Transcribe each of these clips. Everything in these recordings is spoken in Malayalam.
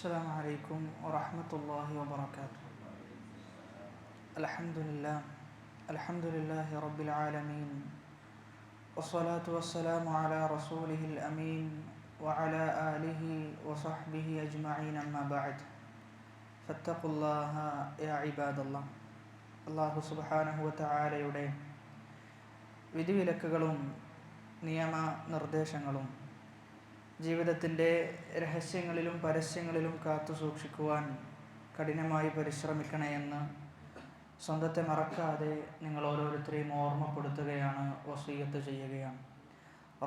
السلام عليكم ورحمة الله وبركاته. الحمد لله رب العالمين، والصلاة والسلام على رسوله الأمين وعلى آله وصحبه أجمعين، أما بعد فاتقوا الله يا عباد الله. അള്ളാഹു സുബ്ഹാനഹു വതആലയുടെ വിധിവിലക്കുകളും നിയമ നിർദ്ദേശങ്ങളും ജീവിതത്തിൻ്റെ രഹസ്യങ്ങളിലും പരസ്യങ്ങളിലും കാത്തു സൂക്ഷിക്കുവാൻ കഠിനമായി പരിശ്രമിക്കണമെന്ന് സ്വന്തത്തെ മറക്കാതെ നിങ്ങൾ ഓരോരുത്തരെയും ഓർമ്മപ്പെടുത്തുകയാണ്, വസിയ്യത്ത് ചെയ്യുകയാണ്.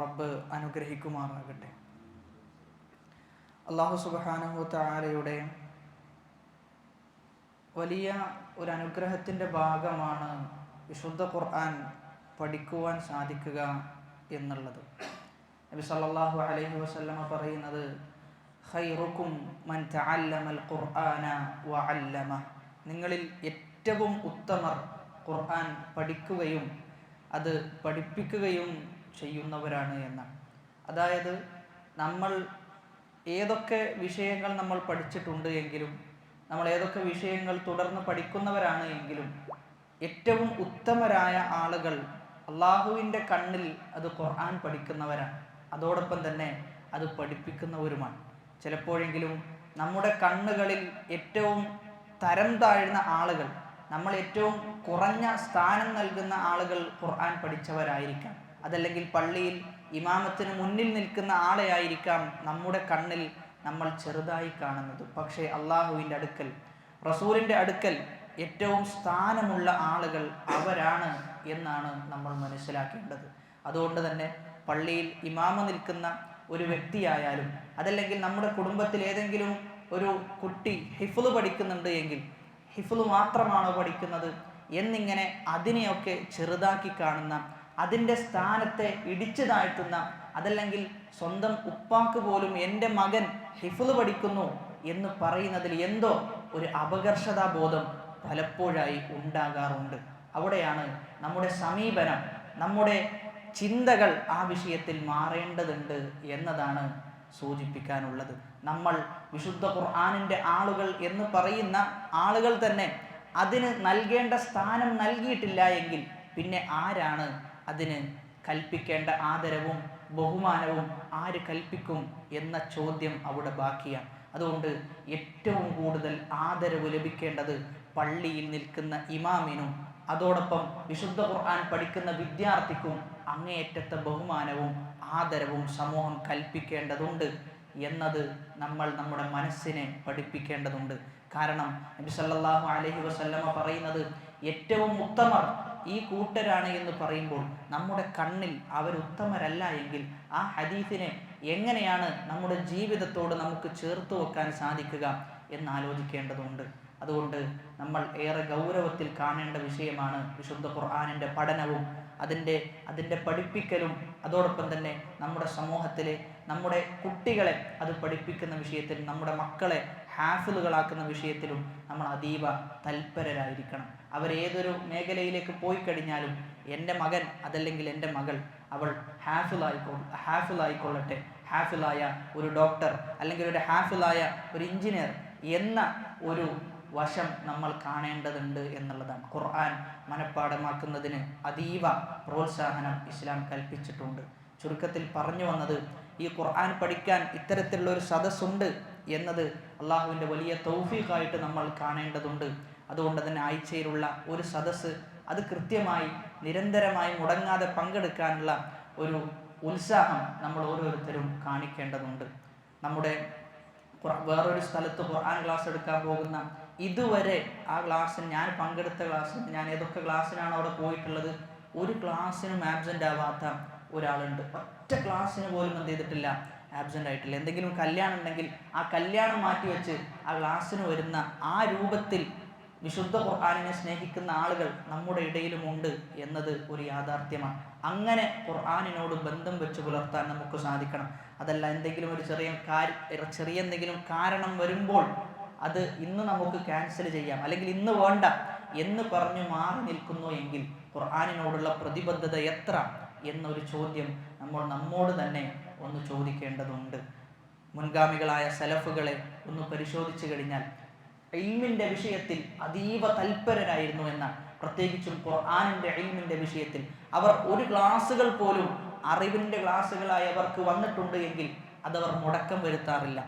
റബ്ബ് അനുഗ്രഹിക്കുമാറാകട്ടെ. അല്ലാഹു സുബ്ഹാനഹു വതആലയുടെ വലിയ ഒരു അനുഗ്രഹത്തിൻ്റെ ഭാഗമാണ് വിശുദ്ധ ഖുർആൻ പഠിക്കുവാൻ സാധിക്കുക എന്നുള്ളത്. നബി സല്ലല്ലാഹു അലൈഹി വസല്ലമ പറയുന്നത്, ഖൈറുക്കും മൻ തഅല്ലമൽ ഖുർആന വഅല്ലമ, നിങ്ങളിൽ ഏറ്റവും ഉത്തമർ ഖുർആൻ പഠിക്കുകയും അത് പഠിപ്പിക്കുകയും ചെയ്യുന്നവരാണ് എന്നാണ്. അതായത് നമ്മൾ ഏതൊക്കെ വിഷയങ്ങൾ നമ്മൾ പഠിച്ചിട്ടുണ്ട് എങ്കിലും, നമ്മൾ ഏതൊക്കെ വിഷയങ്ങൾ തുടർന്ന് പഠിക്കുന്നവരാണ് എങ്കിലും, ഏറ്റവും ഉത്തമരായ ആളുകൾ അള്ളാഹുവിൻ്റെ കണ്ണിൽ അത് ഖുർആൻ പഠിക്കുന്നവരാണ്, അതോടൊപ്പം തന്നെ അത് പഠിപ്പിക്കുന്നവരുമാണ്. ചിലപ്പോഴെങ്കിലും നമ്മുടെ കണ്ണുകളിൽ ഏറ്റവും തരം താഴ്ന്ന ആളുകൾ, നമ്മൾ ഏറ്റവും കുറഞ്ഞ സ്ഥാനം നൽകുന്ന ആളുകൾ ഖുർആൻ പഠിച്ചവരായിരിക്കാം. അതല്ലെങ്കിൽ പള്ളിയിൽ ഇമാമത്തിന് മുന്നിൽ നിൽക്കുന്ന ആളെയായിരിക്കാം നമ്മുടെ കണ്ണിൽ നമ്മൾ ചെറുതായി കാണുന്നത്. പക്ഷേ അള്ളാഹുവിൻ്റെ അടുക്കൽ, റസൂലിൻ്റെ അടുക്കൽ ഏറ്റവും സ്ഥാനമുള്ള ആളുകൾ അവരാണ് എന്നാണ് നമ്മൾ മനസ്സിലാക്കേണ്ടത്. അതുകൊണ്ട് തന്നെ പള്ളിയിൽ ഇമാമ നിൽക്കുന്ന ഒരു വ്യക്തിയായാലും, അതല്ലെങ്കിൽ നമ്മുടെ കുടുംബത്തിൽ ഏതെങ്കിലും ഒരു കുട്ടി ഹിഫ്ള് പഠിക്കുന്നുണ്ട് എങ്കിൽ ഹിഫ്ള് മാത്രമാണോ പഠിക്കുന്നത് എന്നിങ്ങനെ അതിനെയൊക്കെ ചെറുതാക്കി കാണുന്ന, അതിൻ്റെ സ്ഥാനത്തെ ഇടിച്ചു താഴ്ത്തുന്ന, അതല്ലെങ്കിൽ സ്വന്തം ഉപ്പാക്ക് പോലും എൻ്റെ മകൻ ഹിഫ്ള് പഠിക്കുന്നു എന്ന് പറയുന്നതിൽ എന്തോ ഒരു അപകർഷതാബോധം പലപ്പോഴായി ഉണ്ടാകാറുണ്ട്. അവിടെയാണ് നമ്മുടെ സമീപനം, നമ്മുടെ ചിന്തകൾ ആ വിഷയത്തിൽ മാറേണ്ടതുണ്ട് എന്നതാണ് സൂചിപ്പിക്കാനുള്ളത്. നമ്മൾ വിശുദ്ധ ഖുർആനിൻ്റെ ആളുകൾ എന്ന് പറയുന്ന ആളുകൾ തന്നെ അതിന് നൽകേണ്ട സ്ഥാനം നൽകിയിട്ടില്ല എങ്കിൽ പിന്നെ ആരാണ് അതിന് കൽപ്പിക്കേണ്ട ആദരവും ബഹുമാനവും ആര് കൽപ്പിക്കും എന്ന ചോദ്യം അവിടെ ബാക്കിയാണ്. അതുകൊണ്ട് ഏറ്റവും കൂടുതൽ ആദരവ് ലഭിക്കേണ്ടത് പള്ളിയിൽ നിൽക്കുന്ന ഇമാമിനും അതോടൊപ്പം വിശുദ്ധ ഖുർആൻ പഠിക്കുന്ന വിദ്യാർത്ഥിക്കും അങ്ങേയറ്റത്തെ ബഹുമാനവും ആദരവും സമൂഹം കൽപ്പിക്കേണ്ടതുണ്ട് എന്നത് നമ്മൾ നമ്മുടെ മനസ്സിനെ പഠിപ്പിക്കേണ്ടതുണ്ട്. കാരണം നബി സല്ലല്ലാഹു അലൈഹി വസല്ലമ പറയുന്നത് ഏറ്റവും ഉത്തമർ ഈ കൂട്ടരാണ് എന്ന് പറയുമ്പോൾ നമ്മുടെ കണ്ണിൽ അവർ ഉത്തമരല്ല എങ്കിൽ ആ ഹദീസിനെ എങ്ങനെയാണ് നമ്മുടെ ജീവിതത്തോട് നമുക്ക് ചേർത്ത് വെക്കാൻ സാധിക്കുക എന്നാലോചിക്കേണ്ടതുണ്ട്. അതുകൊണ്ട് നമ്മൾ ഏറെ ഗൗരവത്തിൽ കാണേണ്ട വിഷയമാണ് വിശുദ്ധ ഖുർആനിൻ്റെ പഠനവും അതിൻ്റെ പഠിപ്പിക്കലും. അതോടൊപ്പം തന്നെ നമ്മുടെ സമൂഹത്തിലെ നമ്മുടെ കുട്ടികളെ അത് പഠിപ്പിക്കുന്ന വിഷയത്തിൽ, നമ്മുടെ മക്കളെ ഹാഫിളുകളാക്കുന്ന വിഷയത്തിലും നമ്മൾ അതീവ തൽപരരായിരിക്കണം. അവരേതൊരു മേഖലയിലേക്ക് പോയി കഴിഞ്ഞാലും എൻ്റെ മകൻ അതല്ലെങ്കിൽ എൻ്റെ മകൾ അവൾ ഹാഫിളായിക്കൊള്ളട്ടെ, ഹാഫിളായ ഒരു ഡോക്ടർ അല്ലെങ്കിൽ ഒരു ഹാഫിളായ ഒരു എഞ്ചിനീയർ എന്ന ഒരു വശം നമ്മൾ കാണേണ്ടതുണ്ട് എന്നുള്ളതാണ്. ഖുർആൻ മനഃപ്പാഠമാക്കുന്നതിന് അതീവ പ്രോത്സാഹനം ഇസ്ലാം കൽപ്പിച്ചിട്ടുണ്ട്. ചുരുക്കത്തിൽ പറഞ്ഞു വന്നത്, ഈ ഖുർആൻ പഠിക്കാൻ ഇത്തരത്തിലുള്ള ഒരു സദസ്സുണ്ട് എന്നത് അള്ളാഹുവിൻ്റെ വലിയ തൗഫീഖായിട്ട് നമ്മൾ കാണേണ്ടതുണ്ട്. അതുകൊണ്ട് തന്നെ ആഴ്ചയിലുള്ള ഒരു സദസ്സ് അത് കൃത്യമായി നിരന്തരമായി മുടങ്ങാതെ പങ്കെടുക്കാനുള്ള ഒരു ഉത്സാഹം നമ്മൾ ഓരോരുത്തരും കാണിക്കേണ്ടതുണ്ട്. നമ്മുടെ വേറൊരു സ്ഥലത്ത് ഖുർആൻ ക്ലാസ് എടുക്കാൻ പോകുന്ന, ഇതുവരെ ആ ക്ലാസ്സിന് ഞാൻ പങ്കെടുത്ത ക്ലാസ്സിന്, ഞാൻ ഏതൊക്കെ ക്ലാസ്സിനാണ് അവിടെ പോയിട്ടുള്ളത്, ഒരു ക്ലാസ്സിനും ആബ്സെൻ്റ് ആവാത്ത ഒരാളുണ്ട്. ഒറ്റ ക്ലാസ്സിന് പോലും എന്ത് ചെയ്തിട്ടില്ല, ആബ്സെൻ്റ് ആയിട്ടില്ല. എന്തെങ്കിലും കല്യാണം ഉണ്ടെങ്കിൽ ആ കല്യാണം മാറ്റി വെച്ച് ആ ക്ലാസ്സിന് വരുന്ന, ആ രൂപത്തിൽ വിശുദ്ധ ഖുർആനിനെ സ്നേഹിക്കുന്ന ആളുകൾ നമ്മുടെ ഇടയിലുമുണ്ട് എന്നത് ഒരു യാഥാർത്ഥ്യമാണ്. അങ്ങനെ ഖുർആനിനോട് ബന്ധം വെച്ച് പുലർത്താൻ നമുക്ക് സാധിക്കണം. അതല്ല എന്തെങ്കിലും ഒരു ചെറിയ എന്തെങ്കിലും കാരണം വരുമ്പോൾ അത് ഇന്ന് നമുക്ക് ക്യാൻസൽ ചെയ്യാം, അല്ലെങ്കിൽ ഇന്ന് വേണ്ട എന്ന് പറഞ്ഞു മാറി നിൽക്കുന്നു എങ്കിൽ ഖുർആനിനോടുള്ള പ്രതിബദ്ധത എത്ര എന്നൊരു ചോദ്യം നമ്മൾ നമ്മോട് തന്നെ ഒന്ന് ചോദിക്കേണ്ടതുണ്ട്. മുൻഗാമികളായ സലഫുകളെ ഒന്ന് പരിശോധിച്ചു കഴിഞ്ഞാൽ ഇൽമിൻ്റെ വിഷയത്തിൽ അതീവ തൽപരരായിരുന്നു എന്നാണ്. പ്രത്യേകിച്ചും ഖുർആനിൻ്റെ ഇൽമിൻ്റെ വിഷയത്തിൽ അവർ ഒരു ക്ലാസ്സുകൾ പോലും അറിവിൻ്റെ ക്ലാസ്സുകളായി അവർക്ക് വന്നിട്ടുണ്ട് എങ്കിൽ അതവർ മുടക്കം വരുത്താറില്ല.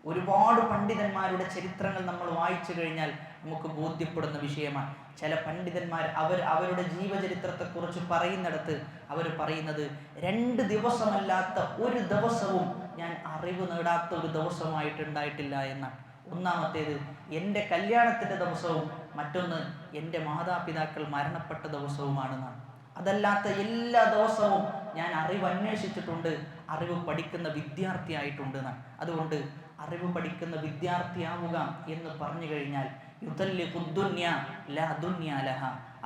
ഒരുപാട് പണ്ഡിതന്മാരുടെ ചരിത്രങ്ങൾ നമ്മൾ വായിച്ചു കഴിഞ്ഞാൽ നമുക്ക് ബോധ്യപ്പെടുന്ന വിഷയമാണ്. ചില പണ്ഡിതന്മാർ അവരുടെ ജീവചരിത്രത്തെക്കുറിച്ച് പറയുന്നിടത്ത് അവർ പറയുന്നത് 2 ദിവസമല്ലാത്ത ഒരു ദിവസവും ഞാൻ അറിവ് നേടാത്ത ഒരു ദിവസമായിട്ടുണ്ടായിട്ടില്ല എന്നാണ്. ഒന്നാമത്തേത് എൻ്റെ കല്യാണത്തിൻ്റെ ദിവസവും മറ്റൊന്ന് എൻ്റെ മാതാപിതാക്കൾ മരണപ്പെട്ട ദിവസവുമാണെന്നാണ്. അതല്ലാത്ത എല്ലാ ദിവസവും ഞാൻ അറിവ് അന്വേഷിച്ചിട്ടുണ്ട്, അറിവ് പഠിക്കുന്ന വിദ്യാർത്ഥിയായിട്ടുണ്ട് എന്നാണ്. അതുകൊണ്ട് അറിവ് പഠിക്കുന്ന വിദ്യാർത്ഥിയാവുക എന്ന് പറഞ്ഞു കഴിഞ്ഞാൽ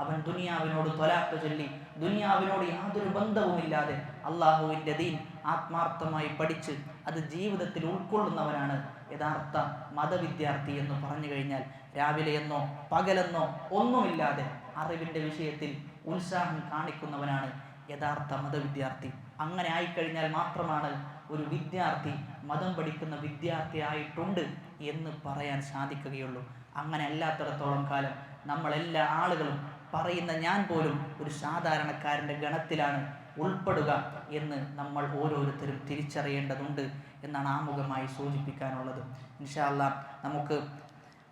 അവൻ ദുനിയാവിനോട് ത്വലാഖ് ചൊല്ലി ദുനിയാവിനോട് യാതൊരു ബന്ധവുമില്ലാതെ അള്ളാഹുവിൻ്റെ ദീൻ ആത്മാർത്ഥമായി പഠിച്ച് അത് ജീവിതത്തിൽ ഉൾക്കൊള്ളുന്നവനാണ് യഥാർത്ഥ മതവിദ്യാർത്ഥി എന്ന് പറഞ്ഞു കഴിഞ്ഞാൽ. രാവിലെയെന്നോ പകലെന്നോ ഒന്നുമില്ലാതെ അറിവിൻ്റെ വിഷയത്തിൽ ഉത്സാഹം കാണിക്കുന്നവനാണ് യഥാർത്ഥ മതവിദ്യാർത്ഥി. അങ്ങനെ ആയിക്കഴിഞ്ഞാൽ മാത്രമാണ് ഒരു വിദ്യാർത്ഥി മതം പഠിക്കുന്ന വിദ്യാർത്ഥിയായിട്ടുണ്ട് എന്ന് പറയാൻ സാധിക്കുകയുള്ളൂ. അങ്ങനെ അല്ലാത്തിടത്തോളം കാലം നമ്മളെല്ലാ ആളുകളും പറയുന്ന ഞാൻ പോലും ഒരു സാധാരണക്കാരൻ്റെ ഗണത്തിലാണ് ഉൾപ്പെടുക എന്ന് നമ്മൾ ഓരോരുത്തരും തിരിച്ചറിയേണ്ടതുണ്ട് എന്നാണ് ആമുഖമായി സൂചിപ്പിക്കാനുള്ളത്. ഇൻഷാ അല്ലാഹ് നമുക്ക്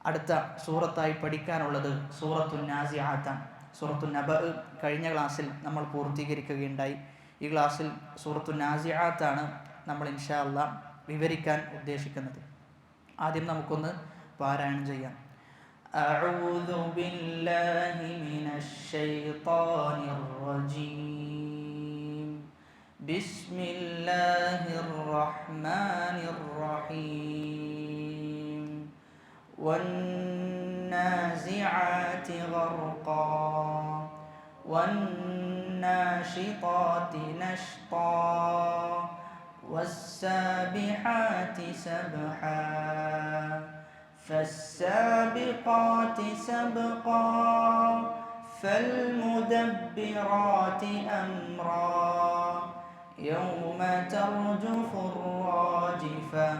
അടുത്ത സൂറത്തായി പഠിക്കാനുള്ളത് സൂറത്തുൻ നാസിആത്താണ്. സൂറത്തുൻ നബ കഴിഞ്ഞ ക്ലാസ്സിൽ നമ്മൾ പൂർത്തീകരിക്കുകയുണ്ടായി. ഈ ക്ലാസ്സിൽ സൂറത്തുൻ നാസിആത്താണ് നമ്മൾ ഇൻഷാ അല്ലാഹ് വിവരിക്കാൻ ഉദ്ദേശിക്കുന്നത്. ആദ്യം നമുക്കൊന്ന് പാരായണം ചെയ്യാം. അഊദു ബില്ലാഹി മിനശ് ശൈത്വാനിർ റജീം. ബിസ്മില്ലാഹിർ റഹ്മാനിർ റഹീം. വന്നാസിആതി ഗർഖാ വന്നാശിതാതി നശ്താ والسابحات سبحا فالسابقات سبقا فالمدبرات أمرا يوم ترجف الراجفة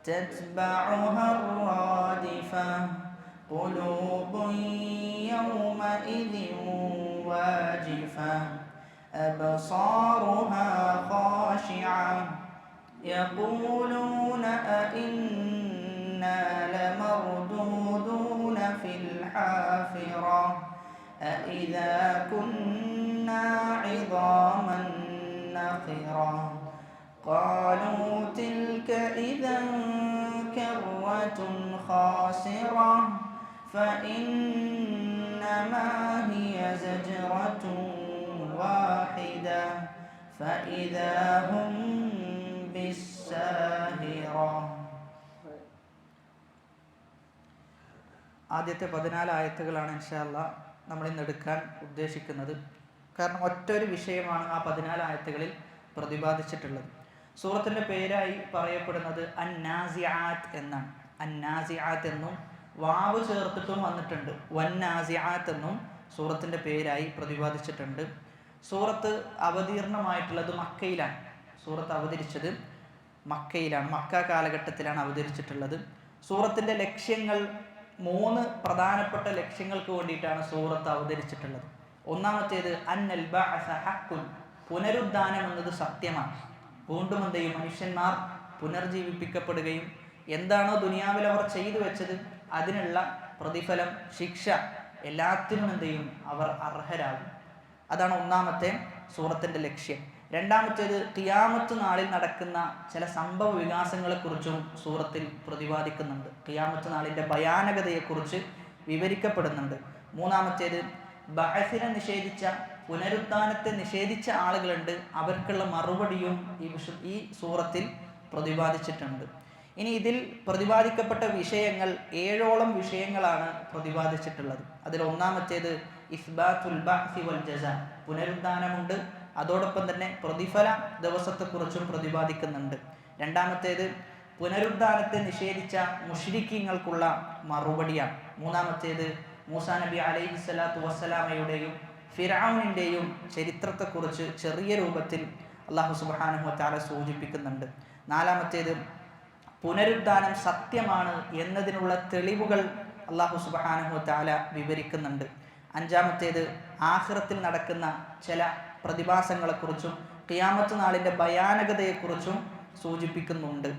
تتبعها الرادفة قلوب يومئذ واجفة أبصارها خاشعة يقولون أئنا لمردودون في الحافرة أإذا كنا عظاما نخرة قالوا تلك إذا كرة خاسرة فإنما هي زجرة واحدة فإذا هم بالساهرة. ആദ്യത്തെ 14 ആയത്തുകളാണ് ഇൻഷാ അല്ലാഹ് നമ്മൾ ഇന്ന് എടുക്കാൻ ഉദ്ദേശിക്കുന്നത്. കാരണം ഒറ്റൊരു വിഷയമാണ് ആ 14 ആയത്തുകളിൽ പ്രതിപാദിച്ചിട്ടുള്ളത്. സൂറത്തിൻ്റെ പേരായി പറയപ്പെടുന്നത് അന്നാസിആത്ത് എന്നാണ്. അന്നാസിആത്ത് എന്നും വാവ് ചേർത്തിട്ടും വന്നിട്ടുണ്ട്. വന്നാസിആത്ത് എന്നും സൂറത്തിൻ്റെ പേരായി പ്രതിപാദിച്ചിട്ടുണ്ട്. സൂറത്ത് അവതീർണമായിട്ടുള്ളത് മക്കയിലാണ്. സൂറത്ത് അവതരിച്ചത് മക്കയിലാണ്. മക്ക കാലഘട്ടത്തിലാണ് അവതരിച്ചിട്ടുള്ളത്. സൂറത്തിൻ്റെ ലക്ഷ്യങ്ങൾ 3 പ്രധാനപ്പെട്ട ലക്ഷ്യങ്ങൾക്ക് വേണ്ടിയിട്ടാണ് സൂറത്ത് അവതരിച്ചിട്ടുള്ളത്. ഒന്നാമത്തേത് അന്നൽ ബഅസ ഹഖ്കുൻ, പുനരുദ്ധാനം എന്നത് സത്യമാണ്. വീണ്ടും എന്ത് ചെയ്യും? മനുഷ്യന്മാർ പുനർജീവിപ്പിക്കപ്പെടുകയും എന്താണോ ദുനിയാവിൽ അവർ ചെയ്തു വെച്ചത് അതിനുള്ള പ്രതിഫലം, ശിക്ഷ എല്ലാത്തിനും എന്ത് ചെയ്യും? അവർ അർഹരാകും. അതാണ് ഒന്നാമത്തെ സൂറത്തിൻ്റെ ലക്ഷ്യം. രണ്ടാമത്തേത് ഖിയാമത്ത് നാളിൽ നടക്കുന്ന ചില സംഭവ വികാസങ്ങളെക്കുറിച്ചും സൂറത്തിൽ പ്രതിപാദിക്കുന്നുണ്ട്. ഖിയാമത്ത് നാളിൻ്റെ ഭയാനകതയെക്കുറിച്ച് വിവരിക്കപ്പെടുന്നുണ്ട്. മൂന്നാമത്തേത് ബഅസിനെ നിഷേധിച്ച, പുനരുദ്ധാനത്തെ നിഷേധിച്ച ആളുകളുണ്ട്, അവർക്കുള്ള മറുപടിയും ഈ സൂറത്തിൽ പ്രതിപാദിച്ചിട്ടുണ്ട്. ഇനി ഇതിൽ പ്രതിപാദിക്കപ്പെട്ട വിഷയങ്ങൾ 7ഓളം വിഷയങ്ങളാണ് പ്രതിപാദിച്ചിട്ടുള്ളത്. അതിൽ ഒന്നാമത്തേത് ഇസ്ബാത്തുൽ ബഅസി വൽ ജസാ, പുനരുദ്ധാനമുണ്ട്, അതോടൊപ്പം തന്നെ പ്രതിഫല ദിവസത്തെക്കുറിച്ചും പ്രതിപാദിക്കുന്നുണ്ട്. രണ്ടാമത്തേത് പുനരുദ്ധാനത്തെ നിഷേധിച്ച മുശ്രിക്കീങ്ങൾക്കുള്ള മറുപടിയാണ്. മൂന്നാമത്തേത് മൂസാ നബി അലൈഹി സ്വലാത്തു വസ്സലാമയുടെയും ഫിർഔനിൻ്റെയും ചരിത്രത്തെക്കുറിച്ച് ചെറിയ രൂപത്തിൽ അല്ലാഹു സുബ്ഹാനഹു വ തആല സൂചിപ്പിക്കുന്നുണ്ട്. നാലാമത്തേത് പുനരുദ്ധാനം സത്യമാണ് എന്നതിനുള്ള തെളിവുകൾ അല്ലാഹു സുബ്ഹാനഹു തആല വിവരിക്കുന്നുണ്ട്. അഞ്ചാമത്തേത് ആഖിറത്തിൽ നടക്കുന്ന ചില പ്രതിഭാസങ്ങളെക്കുറിച്ചും ഖിയാമത്ത് നാളിൻ്റെ ഭയാനകതയെക്കുറിച്ചും സൂചിപ്പിക്കുന്നുണ്ട്.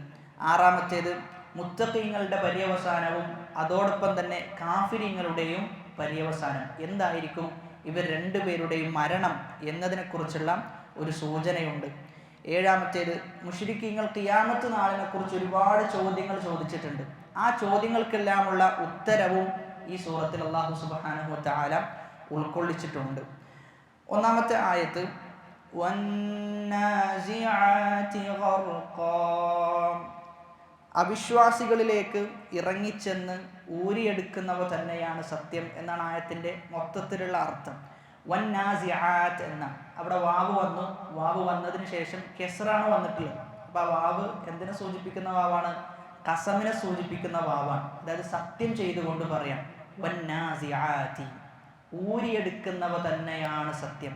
ആറാമത്തേത് മുത്തഖീങ്ങളുടെ പര്യവസാനവും അതോടൊപ്പം തന്നെ കാഫിരീങ്ങളുടെയും പര്യവസാനം എന്തായിരിക്കും, ഇവർ രണ്ടുപേരുടെയും മരണം എന്നതിനെക്കുറിച്ചുള്ള ഒരു സൂചനയുണ്ട്. ഏഴാമത്തേത് മുശ്രിക്കീങ്ങൾ ഖിയാമത്ത് നാളിനെ കുറിച്ച് ഒരുപാട് ചോദ്യങ്ങൾ ചോദിച്ചിട്ടുണ്ട്. ആ ചോദ്യങ്ങൾക്കെല്ലാമുള്ള ഉത്തരവും ഈ സൂറത്തിൽ അല്ലാഹു സുബ്ഹാനഹു വ തആല ഉൾക്കൊള്ളിച്ചിട്ടുണ്ട്. ഒന്നാമത്തെ ആയത്ത് വന്നാസിആതി ഗർഖാ, അവിശ്വാസികളിലേക്ക് ഇറങ്ങിച്ചെന്ന് ഊരിയെടുക്കുന്നവ തന്നെയാണ് സത്യം എന്നാണ് ആയത്തിൻ്റെ മൊത്തത്തിലുള്ള അർത്ഥം. വന്നാസിആത്ത് എന്ന അവിടെ വാവ് വന്നു. വാവ് വന്നതിന് ശേഷം കെസ്റാണ് വന്നിട്ടുള്ളത്. അപ്പോൾ ആ വാവ് എന്തിനെ സൂചിപ്പിക്കുന്ന വാവാണ്? ഖസമിനെ സൂചിപ്പിക്കുന്ന വാവാണ്. അതായത് സത്യം ചെയ്തുകൊണ്ട് പറയാം. വന്നാസിആതി, ഊരിയെടുക്കുന്നവ തന്നെയാണ് സത്യം.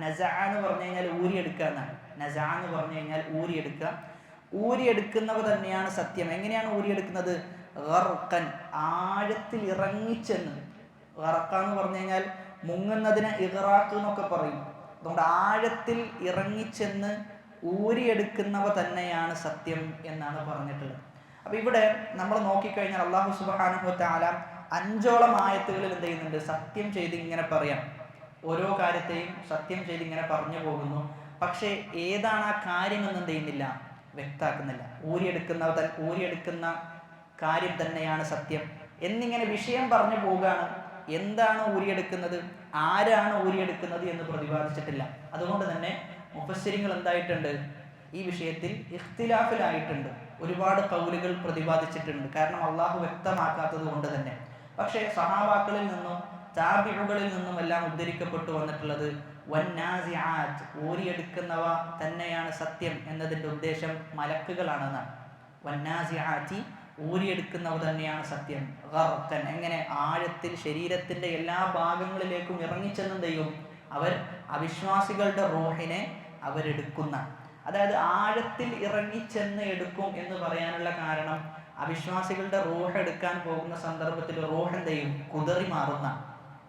നസഅ എന്ന് പറഞ്ഞു കഴിഞ്ഞാൽ ഊരിയെടുക്കുക എന്നാണ്. നസഅ എന്ന് പറഞ്ഞു കഴിഞ്ഞാൽ ഊരിയെടുക്കുക. ഊരിയെടുക്കുന്നവ തന്നെയാണ് സത്യം. എങ്ങനെയാണ് ഊരിയെടുക്കുന്നത്? ഗർഖൻ, ആഴത്തിൽ ഇറങ്ങിച്ചെന്ന്. ഗർഖ എന്ന് പറഞ്ഞു കഴിഞ്ഞാൽ മുങ്ങുന്നതിന് ഇഗ്റാഖ് എന്നൊക്കെ പറയും. അതുകൊണ്ട് ആഴത്തിൽ ഇറങ്ങിച്ചെന്ന് ഊരിയെടുക്കുന്നവ തന്നെയാണ് സത്യം എന്നാണ് പറഞ്ഞിട്ടുള്ളത്. അപ്പോൾ ഇവിടെ നമ്മൾ നോക്കിക്കഴിഞ്ഞാൽ അല്ലാഹു സുബ്ഹാനഹു വ തആല 5ഓളം ആയത്തുകളിൽ എന്ത് ചെയ്യുന്നുണ്ട്? സത്യം ചെയ്ത് ഇങ്ങനെ പറയാം. ഓരോ കാര്യത്തെയും സത്യം ചെയ്ത് ഇങ്ങനെ പറഞ്ഞു പോകുന്നു. പക്ഷേ ഏതാണ് ആ കാര്യം എന്ന് എന്ത് ചെയ്യുന്നില്ല? വ്യക്താക്കുന്നില്ല. ഊരിയെടുക്കുന്ന കാര്യം തന്നെയാണ് സത്യം എന്നിങ്ങനെ വിഷയം പറഞ്ഞു പോവുകയാണ്. എന്താണ് ഊരിയെടുക്കുന്നത്, ആരാണ് ഊരിയെടുക്കുന്നത് എന്ന് പ്രതിപാദിച്ചിട്ടില്ല. അതുകൊണ്ട് തന്നെ മുഫസ്സിരിങ്ങൾ എന്തായിട്ടുണ്ട്? ഈ വിഷയത്തിൽ ഇഖ്തിലാഫിലായിട്ടുണ്ട്. ഒരുപാട് ഖൗലുകൾ പ്രതിപാദിച്ചിട്ടുണ്ട്. കാരണം അള്ളാഹു വ്യക്തമാക്കാത്തത് കൊണ്ട് തന്നെ. പക്ഷേ സഹാബാക്കളിൽ നിന്നും താബിഉകളിൽ നിന്നും എല്ലാം ഉദ്ധരിക്കപ്പെട്ടു വന്നിട്ടുള്ളത് വന്നാസിആത്ത്, ഊരിയെടുക്കുന്നവ തന്നെയാണ് സത്യം എന്നതിൻ്റെ ഉദ്ദേശം മലക്കുകളാണെന്നാണ്. വന്നാസിആത്തി, ഊരിയെടുക്കുന്നവ തന്നെയാണ് സത്യം. ഗർഖൻ, എങ്ങനെ? ആഴത്തിൽ ശരീരത്തിൻ്റെ എല്ലാ ഭാഗങ്ങളിലേക്കും ഇറങ്ങിച്ചെന്നും ചെയ്യും അവർ അവിശ്വാസികളുടെ റൂഹിനെ അവരെടുക്കുന്ന. അതായത് ആഴത്തിൽ ഇറങ്ങിച്ചെന്ന് എടുക്കും എന്ന് പറയാനുള്ള കാരണം അവിശ്വാസികളുടെ റൂഹ് എടുക്കാൻ പോകുന്ന സന്ദർഭത്തിൽ റൂഹ് എന്ത് ചെയ്യും? കുതറി മാറുന്ന.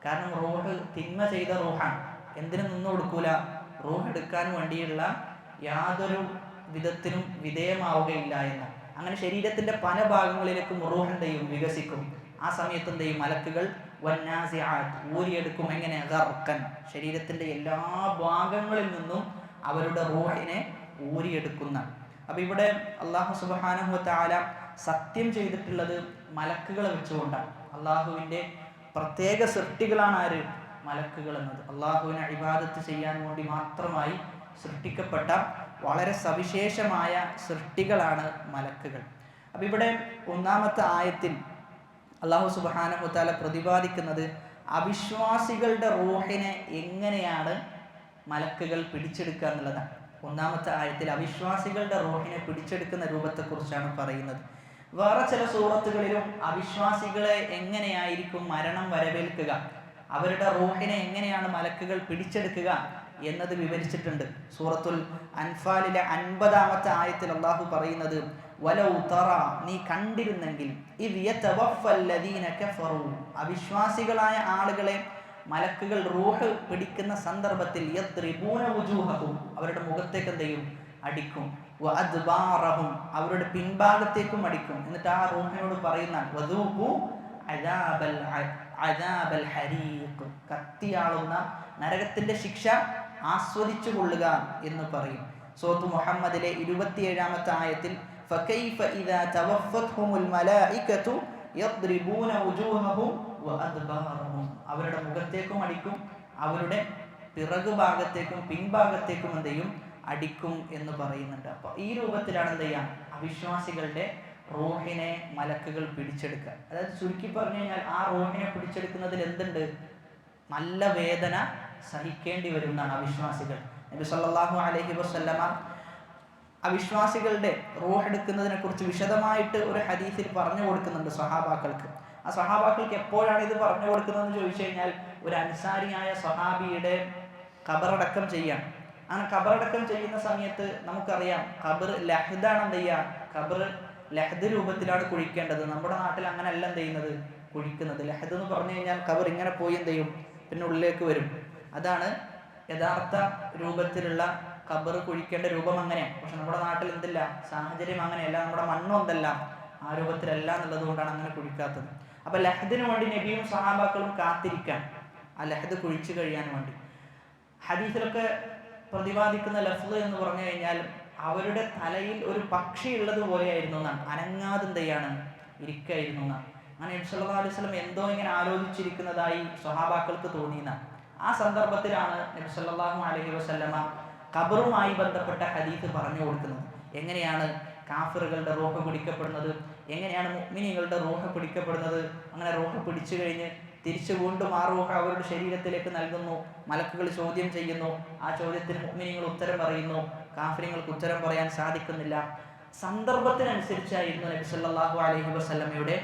കാരണം റൂഹ് തിന്മ ചെയ്ത റൂഹാണ്. എന്തിനു നിന്നു കൊടുക്കൂല? റൂഹ് എടുക്കാൻ വേണ്ടിയുള്ള യാതൊരു വിധത്തിലും വിധേയമാവുകയില്ല എന്ന്. അങ്ങനെ ശരീരത്തിന്റെ പല ഭാഗങ്ങളിലേക്കും റൂഹ് എന്ത് ചെയ്യും? വികസിക്കും. ആ സമയത്ത് എന്ത് ചെയ്യും? മലക്കുകൾ വന്നാസിആത്ത്, ഊരിയെടുക്കും. എങ്ങനെ? ഗർഖൻ, ശരീരത്തിന്റെ എല്ലാ ഭാഗങ്ങളിൽ നിന്നും അവരുടെ റൂഹിനെ ഊരിയെടുക്കുന്ന. അപ്പൊ ഇവിടെ അല്ലാഹു സുബ്ഹാനഹു വ തആല സത്യം ചെയ്തിട്ടുള്ളത് മലക്കുകളെ വെച്ചുകൊണ്ടാണ്. അള്ളാഹുവിൻ്റെ പ്രത്യേക സൃഷ്ടികളാണ് ആര്? മലക്കുകൾ എന്നത്. അള്ളാഹുവിനെ ഇബാദത്ത് ചെയ്യാൻ വേണ്ടി മാത്രമായി സൃഷ്ടിക്കപ്പെട്ട വളരെ സവിശേഷമായ സൃഷ്ടികളാണ് മലക്കുകൾ. അപ്പം ഇവിടെ ഒന്നാമത്തെ ആയത്തിൽ അല്ലാഹു സുബ്ഹാനഹു വ തആല പ്രതിപാദിക്കുന്നത് അവിശ്വാസികളുടെ റൂഹിനെ എങ്ങനെയാണ് മലക്കുകൾ പിടിച്ചെടുക്കുക എന്നുള്ളതാണ്. ഒന്നാമത്തെ ആയത്തിൽ അവിശ്വാസികളുടെ റൂഹിനെ പിടിച്ചെടുക്കുന്ന രൂപത്തെക്കുറിച്ചാണ് പറയുന്നത്. വേറെ ചില സൂറത്തുകളിലും അവിശ്വാസികളെ എങ്ങനെയായിരിക്കും മരണം വരവേൽക്കുക, അവരുടെ റൂഹിനെ എങ്ങനെയാണ് മലക്കുകൾ പിടിച്ചെടുക്കുക എന്നത് വിവരിച്ചിട്ടുണ്ട്. സൂറത്തുൽ അൻഫാലിലെ 50-ാമത്തെ ആയത്തിൽ അല്ലാഹു പറയുന്നത് വലൗ തറ, നീ കണ്ടിരുന്നെങ്കിൽ ഇദ് യതവഫല്ലദീന കഫറു, അവിശ്വാസികളായ ആളുകളെ മലക്കുകൾ റൂഹ് പിടിക്കുന്ന സന്ദർഭത്തിൽ യദ്രിബൂന വുജൂഹഹും, അവരുടെ മുഖത്തേക്ക് എന്ത് ചെയ്യും? അടിക്കും. വഅദ്ബാറഹും, അവരുടെ പിൻഭാഗത്തേക്കും അടിക്കും. എന്നിട്ട് ആ റൂഹിനോട് പറയുന്ന വദൂഖു അദാബൽ ഹരീഖ്, കത്തിയാളുന്ന നരകത്തിന്റെ ശിക്ഷ ആസ്വദിച്ചു കൊള്ളുക എന്ന് പറയും. സൂറത്ത് മുഹമ്മദിലെ 27-ാമത്തെ ആയത്തിൽ ഫകൈഫ ഇദാ തവഫത്ഹുമുൽ മലായികതു യദ്രിബൂന വുജൂഹഹും വഅദ്ബാറഹും, അവരുടെ മുഖത്തേക്കും അടിക്കും, അവരുടെ പിറകു ഭാഗത്തേക്കും പിൻഭാഗത്തേക്കും എന്ത് ചെയ്യും? അടിക്കും എന്ന് പറയുന്നുണ്ട്. അപ്പോൾ ഈ രൂപത്തിലാണ് എന്ത് ചെയ്യാം? അവിശ്വാസികളുടെ റൂഹിനെ മലക്കുകൾ പിടിച്ചെടുക്കുക. അതായത് ചുരുക്കി പറഞ്ഞു കഴിഞ്ഞാൽ ആ റൂഹിനെ പിടിച്ചെടുക്കുന്നതിൽ എന്തുണ്ട്? നല്ല വേദന സഹിക്കേണ്ടി വരുന്നതാണ് അവിശ്വാസികൾ. നബി സല്ലല്ലാഹു അലൈഹി വസല്ലമ അവിശ്വാസികളുടെ റൂഹ് എടുക്കുന്നതിനെ കുറിച്ച് വിശദമായിട്ട് ഒരു ഹദീസിൽ പറഞ്ഞു കൊടുക്കുന്നുണ്ട് സ്വഹാബാക്കൾക്ക്. ആ സ്വഹാബാക്കൾക്ക് എപ്പോഴാണ് ഇത് പറഞ്ഞു കൊടുക്കുന്നതെന്ന് ചോദിച്ചു കഴിഞ്ഞാൽ ഒരു അൻസാരിയായ സ്വഹാബിയുടെ ഖബറടക്കം ചെയ്യാം. അങ്ങനെ ഖബറടക്കം ചെയ്യുന്ന സമയത്ത് നമുക്കറിയാം ഖബർ ലഹ്ദാണ് എന്ത് ചെയ്യുക? ഖബർ ലഹദ് രൂപത്തിലാണ് കുഴിക്കേണ്ടത്. നമ്മുടെ നാട്ടിൽ അങ്ങനെയല്ല എന്ത് ചെയ്യുന്നത്, കുഴിക്കുന്നത്. ലഹദ് എന്ന് പറഞ്ഞു കഴിഞ്ഞാൽ ഖബർ ഇങ്ങനെ പോയി എന്ത് ചെയ്യും, പിന്നെ ഉള്ളിലേക്ക് വരും. അതാണ് യഥാർത്ഥ രൂപത്തിലുള്ള ഖബർ കുഴിക്കേണ്ട രൂപം അങ്ങനെയാണ്. പക്ഷെ നമ്മുടെ നാട്ടിൽ എന്തില്ല, സാഹചര്യം അങ്ങനെയല്ല, നമ്മുടെ മണ്ണും എന്തല്ല ആ രൂപത്തിലല്ല എന്നുള്ളത് കൊണ്ടാണ് അങ്ങനെ കുഴിക്കാത്തത്. അപ്പൊ ലഹദിന് വേണ്ടി നബിയും സഹാബാക്കളും കാത്തിരിക്കാൻ, ആ ലഹദ് കുഴിച്ചു കഴിയാൻ വേണ്ടി. ഹദീസിലൊക്കെ പ്രതിപാദിക്കുന്ന ലഫ്ള് എന്ന് പറഞ്ഞു കഴിഞ്ഞാൽ അവരുടെ തലയിൽ ഒരു പക്ഷി ഉള്ളത് പോലെയായിരുന്നു എന്നാണ്, അനങ്ങാതെ എന്തെയാണ് ഇരിക്കായിരുന്നു എന്നാണ്. അങ്ങനെ നബി സല്ലല്ലാഹു അലൈഹി വസല്ലം എന്തോ ഇങ്ങനെ ആലോചിച്ചിരിക്കുന്നതായി സ്വഹാബാക്കൾക്ക് തോന്നിയെന്നാണ്. ആ സന്ദർഭത്തിലാണ് നബി സല്ലല്ലാഹു അലൈഹി വസല്ലമ ഖബറുമായി ബന്ധപ്പെട്ട ഹദീസ് പറഞ്ഞു കൊടുക്കുന്നത്. എങ്ങനെയാണ് കാഫിറുകളുടെ റൂഹ് പിടിക്കപ്പെടുന്നത്, എങ്ങനെയാണ് മുഅ്മിനീങ്ങളുടെ റൂഹ് പിടിക്കപ്പെടുന്നത്, അങ്ങനെ റൂഹ് പിടിച്ചു കഴിഞ്ഞ് തിരിച്ചു വീണ്ടും ആ റൂഹ് അവരുടെ ശരീരത്തിലേക്ക് നൽകുന്നു, മലക്കുകൾ ചോദ്യം ചെയ്യുന്നു, ആ ചോദ്യത്തിന് മുഅ്മിനീങ്ങൾ ഉത്തരം പറയുന്നു, കാഫിറുകൾക്ക് ഉത്തരം പറയാൻ സാധിക്കുന്നില്ല. സന്ദർഭത്തിനനുസരിച്ചായിരുന്നു നബി സല്ലല്ലാഹു അലൈഹി വസല്ലമയുടെ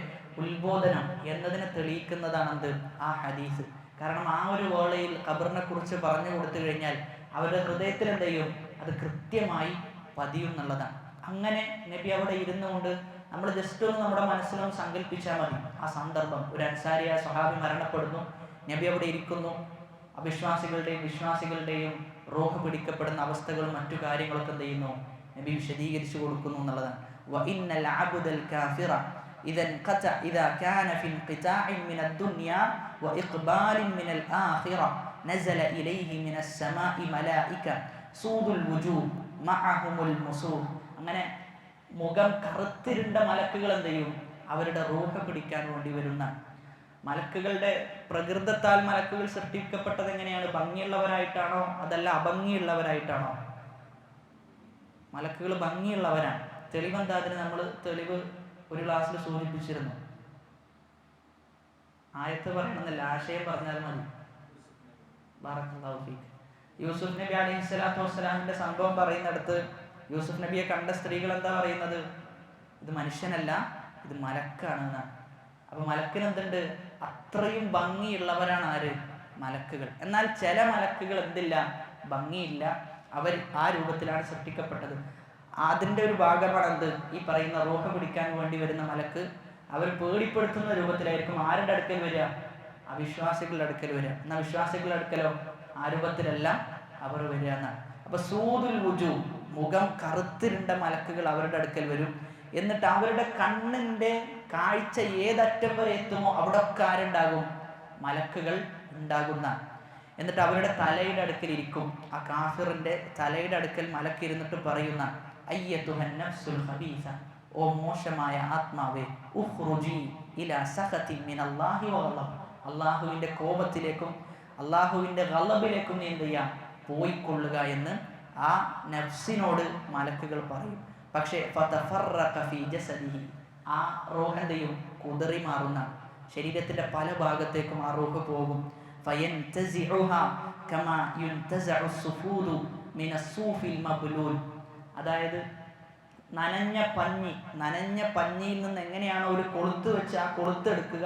ഉത്ബോധനം എന്നതിനെ തെളിയിക്കുന്നതാണെന്ത്, ആ ഹദീസ്. കാരണം ആ ഒരു വേളയിൽ ഖബറിനെ കുറിച്ച് പറഞ്ഞു കൊടുത്തു കഴിഞ്ഞാൽ അവരുടെ ഹൃദയത്തിൽ എന്ത് ചെയ്യും, അത് കൃത്യമായി പതിയും എന്നുള്ളതാണ്. അങ്ങനെ നബി അവിടെ ഇരുന്നു കൊണ്ട് നമ്മൾ ജസ്റ്റ് ഒന്ന് നമ്മുടെ മനസ്സിലൊന്ന് സങ്കല്പിച്ചാൽ മതി ആ സന്ദർഭം. ഒരു അൻസാരിയ സ്വഹാബി മരണപ്പെടുന്നു, നബി അവിടെ ഇരിക്കുന്നു, അവിശ്വാസികളുടെയും വിശ്വാസികളുടെയും റൂഹ് പിടിക്കപ്പെടുന്ന അവസ്ഥകളും മറ്റു കാര്യങ്ങളൊക്കെ എന്ത് ചെയ്യുന്നു, നബി വിശദീകരിച്ചു കൊടുക്കുന്നു എന്നുള്ളതാണ്. വഇന്നൽ അബ്ദൽ കാഫിറ ഇദാ കാന ഫി ഇൻഖിതാഇൻ മിനദ് ദുനിയ വഇഖ്ബാലിൻ മിനൽ ആഖിറ നസല ഇലൈഹി മിനസ് സമാഇ മലായിക സൂദുൽ വുജൂഹ് മഅഹുമുൽ മുസൂഹ്. അങ്ങനെ മുഖം കറുത്തിരുണ്ട മലക്കുകൾ എന്ത് ചെയ്യും, അവരുടെ റൂഹ് പിടിക്കാൻ വേണ്ടി വരുന്ന മലക്കുകളുടെ പ്രകൃതത്താൽ മലക്കുകൾ സൃഷ്ടിക്കപ്പെട്ടത് എങ്ങനെയാണ്, ഭംഗിയുള്ളവരായിട്ടാണോ അതല്ല അഭംഗിയുള്ളവരായിട്ടാണോ? മലക്കുകൾ ഭംഗിയുള്ളവരാണ്. തെളിവെന്താ? അതിന് നമ്മൾ തെളിവ് ഒരു ക്ലാസ്സിൽ സൂചിപ്പിച്ചിരുന്നു. ആയത്ത് പറയണമെന്നില്ല, ആശയം പറഞ്ഞാൽ മതി. ബറക്കല്ലാഹു ഫീക്ക്. യൂസുഫ് നബി അലൈഹി സ്വലാത്തു വസ്സലാമിന്റെ സംഭവം പറയുന്നിടത്ത് യൂസുഫ് നബിയെ കണ്ട സ്ത്രീകൾ എന്താ പറയുന്നത്, ഇത് മനുഷ്യനല്ല, ഇത് മലക്കാണ് എന്നാണ്. അപ്പൊ മലക്കിന് എന്തുണ്ട്, അത്രയും ഭംഗിയുള്ളവരാണ് ആര്, മലക്കുകൾ. എന്നാൽ ചില മലക്കുകൾ എന്തില്ല, ഭംഗിയില്ല, അവർ ആ രൂപത്തിലാണ് സൃഷ്ടിക്കപ്പെട്ടത്. അതിൻ്റെ ഒരു ഭാഗമാണ് എന്ത്, ഈ പറയുന്ന റൂഹ് പിടിക്കാൻ വേണ്ടി വരുന്ന മലക്ക്. അവർ പേടിപ്പെടുത്തുന്ന രൂപത്തിലായിരിക്കും ആരുടെ അടുക്കൽ വരിക, അവിശ്വാസികളുടെ അടുക്കൽ വരിക. എന്നാൽ വിശ്വാസികളുടെ അടുക്കലോ ആ രൂപത്തിലല്ല അവർ വരിക എന്നാണ്. അപ്പൊ സൂദുൽ വുജൂഹ്, മുഖം കറുത്തിരുണ്ട മലക്കുകൾ അവരുടെ അടുക്കൽ വരും. എന്നിട്ട് അവരുടെ കണ്ണിന്റെ കാഴ്ച ഏതറ്റം വരെ എത്തുമോ അവിടെ ഒക്കെ ആരുണ്ടാകും, മലക്കുകൾ ഉണ്ടാകുന്ന. എന്നിട്ട് അവരുടെ തലയുടെ അടുക്കൽ ഇരിക്കും. ആ കാഫിറിന്റെ തലയുടെ അടുക്കൽ മലക്ക് ഇരുന്നിട്ട് പറയുന്ന, അയ്യത്തുഹൻ നഫ്സുൽ ഖബീസ, ഓ മോശമായ ആത്മാവേ, ഉഖ്റുജി ഇലാ സഖതി മിനല്ലാഹി വഗളബ്, അല്ലാഹുവിന്റെ കോപത്തിലേക്കും അല്ലാഹുവിന്റെ ഗളബിലേക്കും നീ എന്ത് ചെയ്യാം, പോയിക്കൊള്ളുക എന്ന് ആ നഫ്സിനോട് മലക്കുകൾ പറയും. പക്ഷേ ഫതഫറഖ ഫീ ജസദിഹി, ആ റൂഹ് എന്ത് ചെയ്യും, കുതറി മാറുന്ന, ശരീരത്തിന്റെ പല ഭാഗത്തേക്കും ആ റൂഹ് പോകും. ഫയൻതസിഉഹാ കമാ യുൻതസഉ സുഫൂദു മിനസ്സൂഫിൽ മബ്ലൂൽ, അതായത് നനഞ്ഞ പഞ്ഞിയിൽ നിന്ന് എങ്ങനെയാണോ ഒരു കൊളുത്ത് വെച്ച് ആ കൊളുത്തെടുക്കുക,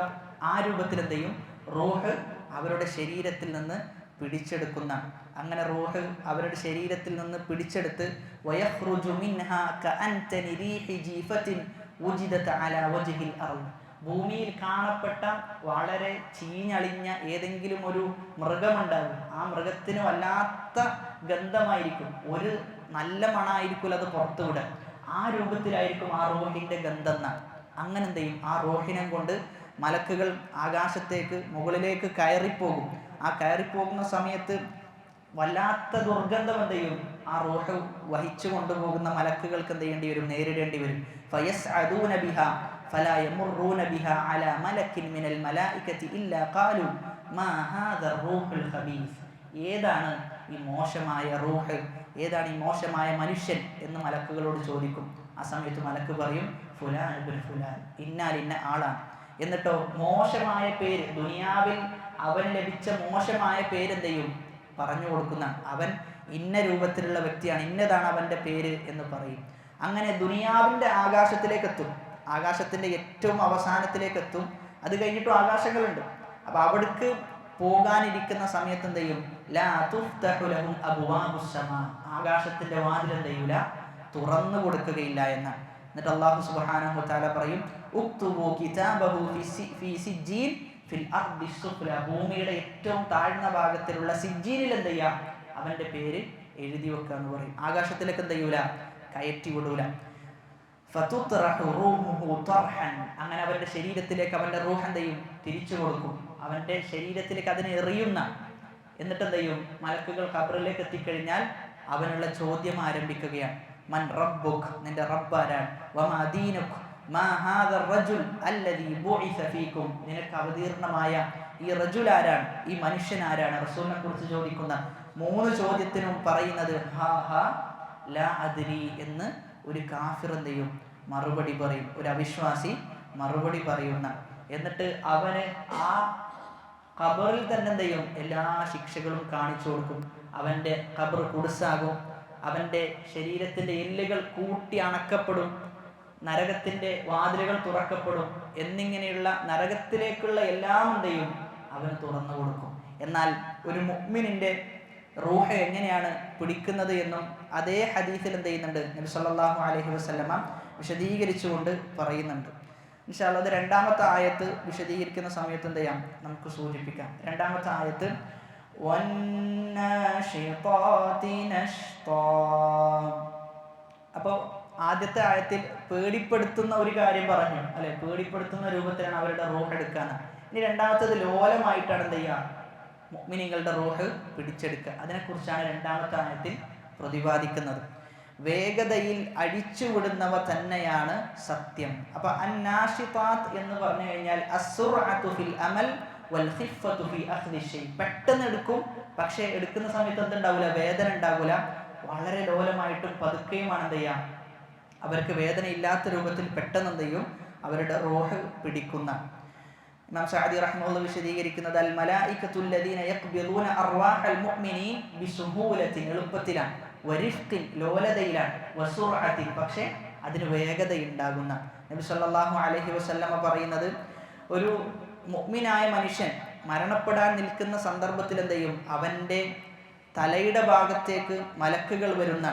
ആ രൂപത്തിൽ എന്ത് ചെയ്യും, റൂഹ് അവരുടെ ശരീരത്തിൽ നിന്ന് പിടിച്ചെടുക്കുന്ന. അങ്ങനെ റൂഹ് അവരുടെ ശരീരത്തിൽ നിന്ന് പിടിച്ചെടുത്ത് വയഖ്റുജു മിൻഹാ കഅൻതനി റീഹി ജീഫത്തിൻ വുജിദത അലാ വജ്ഹിൽ അർദ്, ഭൂമിയിൽ കാണപ്പെട്ട വളരെ ചീഞ്ഞളിഞ്ഞ ഏതെങ്കിലും ഒരു മൃഗമുണ്ടാകും, ആ മൃഗത്തിന് വല്ലാത്ത ഗന്ധമായിരിക്കും, ഒരു നല്ല മണമായിരിക്കും അത് പുറത്തുവിടുക, ആ രൂപത്തിലായിരിക്കും ആ റൂഹിന്റെ ഗന്ധം. അങ്ങനെ എന്ത് ചെയ്യും, ആ റൂഹിനെ കൊണ്ട് മലക്കുകൾ ആകാശത്തേക്ക് മുകളിലേക്ക് കയറിപ്പോകും. ആ കയറിപ്പോകുന്ന സമയത്ത് വല്ലാത്ത ദുർഗന്ധം എന്ത് ചെയ്യും, ആ റൂഹ് വഹിച്ചു കൊണ്ടുപോകുന്ന മലക്കുകൾക്ക് എന്ത് ചെയ്യേണ്ടി വരും, നേരിടേണ്ടി വരും. ഫയസ്അദൂന ബിഹാ ഫലാ യമുറൂന ബിഹാ അലാ മലക്കിൻ മിനൽ മലായികതി ഇല്ലാ ഖാലു മാ ഹാദാ റൂഹുൽ ഖബീസ്, ഏതാണ് ഈ മോശമായ റൂഹ്, ഏതാണ് ഈ മോശമായ മനുഷ്യൻ എന്ന് മലക്കുകളോട് ചോദിക്കും. ആ സമയത്ത് മലക്ക് പറയും, ഫുലാൻ ഇബ്നു ഫുലാൻ, ഇന്ന ആളാണ്. എന്നിട്ടോ മോശമായ പേര്, ദുനിയാവിൽ അവൻ ലഭിച്ച മോശമായ പേര് എന്ത് ചെയ്യും, പറഞ്ഞു കൊടുക്കുന്ന, അവൻ ഇന്ന രൂപത്തിലുള്ള വ്യക്തിയാണ്, ഇന്നതാണ് അവന്റെ പേര് എന്ന് പറയും. അങ്ങനെ ദുനിയാവിന്റെ ആകാശത്തിലേക്ക് എത്തും, ആകാശത്തിന്റെ ഏറ്റവും അവസാനത്തിലേക്ക് എത്തും. അത് കഴിഞ്ഞിട്ടും ആകാശങ്ങളുണ്ട്. അപ്പൊ അവിടേക്ക് പോകാനിരിക്കുന്ന സമയത്ത് എന്ത് ചെയ്യും, ലാ തുഫ്തഹു ലഹും അബ്വാബുസ് സമാ, ആകാശത്തിന്റെ വാതിൽ എന്ത് ചെയ്യൂല, തുറന്നു കൊടുക്കുകയില്ല എന്നാണ്. എന്നിട്ട് അല്ലാഹു സുബ്ഹാനഹു വ തആല പറയും ഉക്തുബു കിതാബഹു ഫി സിജ്ജീൻ ഫിൽ അർദി സുഫ്ല, ഭൂമിയുടെ ഏറ്റവും താഴ്ന്ന ഭാഗത്തിലുള്ള സിജ്ജീനിൽ എന്ത് ചെയ്യാം, അവന്റെ പേര് എഴുതി വെക്കുക എന്ന് പറയും. ആകാശത്തിലേക്ക് എന്ത് ചെയ്യൂല, കയറ്റി വിടൂല. അങ്ങനെ അവന്റെ ശരീരത്തിലേക്ക് അവന്റെ റൂഹ് എന്ത് ചെയ്യും, തിരിച്ചു കൊടുക്കും. അവന്റെ ശരീരത്തിലേക്ക് അതിനെ എറിയുന്ന, എന്നിട്ട് എന്ത് ചെയ്യും, മലക്കുകൾ ഖബറിലേക്ക് എത്തിക്കഴിഞ്ഞാൽ അവനുള്ള ചോദ്യം ആരംഭിക്കുകയാണ്. മൻ റബ്ബുക്, നിന്റെ റബ്ബ് ആരാണ്? വമാ ദീനുക്, മാ ഹാദർ റജുൽ അല്ലദീ ബുഇസ ഫീകും, നിനക്ക് അവതീർണമായ ഈ റജുൽ ആരാണ്, ഈ മനുഷ്യൻ ആരാണ്? റസൂലിനെ കുറിച്ച് ചോദിക്കുന്ന 3 ചോദ്യത്തിനും പറയുന്നത് ഹാ ഹാ ലാ അദ്രി എന്ന് ഒരു കാഫിർ എന്ത് ചെയ്യും, മറുപടി പറയും. ഒരു അവിശ്വാസി മറുപടി പറയുന്ന, എന്നിട്ട് അവന് ആ ഖബറിൽ തന്നെ എന്ത് ചെയ്യും, എല്ലാ ശിക്ഷകളും കാണിച്ചു കൊടുക്കും. അവന്റെ ഖബർ കുടുസാകും, അവന്റെ ശരീരത്തിന്റെ എല്ലുകൾ കൂട്ടി അണക്കപ്പെടും, നരകത്തിന്റെ വാതിലുകൾ തുറക്കപ്പെടും, എന്നിങ്ങനെയുള്ള നരകത്തിലേക്കുള്ള എല്ലാം എന്ത് ചെയ്യും, അവന് തുറന്നു കൊടുക്കും. എന്നാൽ ഒരു മുഅ്മിനിന്റെ റൂഹ് എങ്ങനെയാണ് പിടിക്കുന്നത് എന്നും അതേ ഹദീസിൽ എന്ത് ചെയ്യുന്നുണ്ട്, നബി സല്ലല്ലാഹു അലൈഹി വസല്ലമ വിശദീകരിച്ചുകൊണ്ട് പറയുന്നുണ്ട്. ഇൻഷാ അല്ലാഹ് അത് 2-ാമത്തെ ആയത്ത് വിശദീകരിക്കുന്ന സമയത്ത് എന്ത് ചെയ്യാം, നമുക്ക് സൂചിപ്പിക്കാം. 2-ാമത്തെ ആയത്ത് അപ്പോൾ ആദ്യത്തെ ആയത്തിൽ പേടിപ്പെടുത്തുന്ന ഒരു കാര്യം പറഞ്ഞു അല്ലെ, പേടിപ്പെടുത്തുന്ന രൂപത്തിലാണ് അവരുടെ റൂഹ് എടുക്കാൻ. ഇനി 2-ാമത്തേത് ലോലമായിട്ടാണ് എന്ത് ചെയ്യുക, മുഅ്മിനീങ്ങളുടെ റൂഹ് പിടിച്ചെടുക്കുക. അതിനെക്കുറിച്ചാണ് 2-ാമത്തെ ആയത്തിൽ പ്രതിപാദിക്കുന്നത്. വേഗതയിൽ അഴിച്ചുവിടുന്നവ തന്നെയാണ് സത്യം. അപ്പൊ അന്നാഷിതാത്ത് എന്ന് പറഞ്ഞു കഴിഞ്ഞാൽ അസ്സുർഅതു ഫിൽ അമൽ വൽ ഖിഫ്ഫതു ഫി അഖ്ദി ഷൈ, പെട്ടെന്ന് എടുക്കും, പക്ഷേ എടുക്കുന്ന സമയത്ത് എന്തുണ്ടാവില്ല, വേദന ഉണ്ടാവില്ല. വളരെ ലോലമായിട്ടും പതുക്കെയുമാണ് എന്ത് ചെയ്യാം, അവർക്ക് വേദന ഇല്ലാത്ത രൂപത്തിൽ പെട്ടെന്ന് എന്ത് ചെയ്യും, അവരുടെ റൂഹ് പിടിക്കുന്ന. ഇമാം സഅദി റഹ്മത്തുള്ളാഹി വിശദീകരിക്കുന്നത് അൽ മലായികത്തു അല്ലദീന യഖ്ബിദൂന അർവാഹൽ മുഅ്മിനീൻ ബിസുഹൂലത്തിൻ, എളുപ്പത്തിലാണ്, വരിഫ്ഖിൻ, ലോലതയിലാണ്, വസുർഅത്തിൻ, പക്ഷേ അതിന് വേഗതയുണ്ടാകുന്ന. നബി സല്ലല്ലാഹു അലൈഹി വസല്ലമ പറയുന്നത്, ഒരു മുഅ്മിനായ മനുഷ്യൻ മരണപ്പെടാൻ നിൽക്കുന്ന സന്ദർഭത്തിൽ എന്ത് ചെയ്യും, അവന്റെ തലയുടെ ഭാഗത്തേക്ക് മലക്കുകൾ വരുന്ന,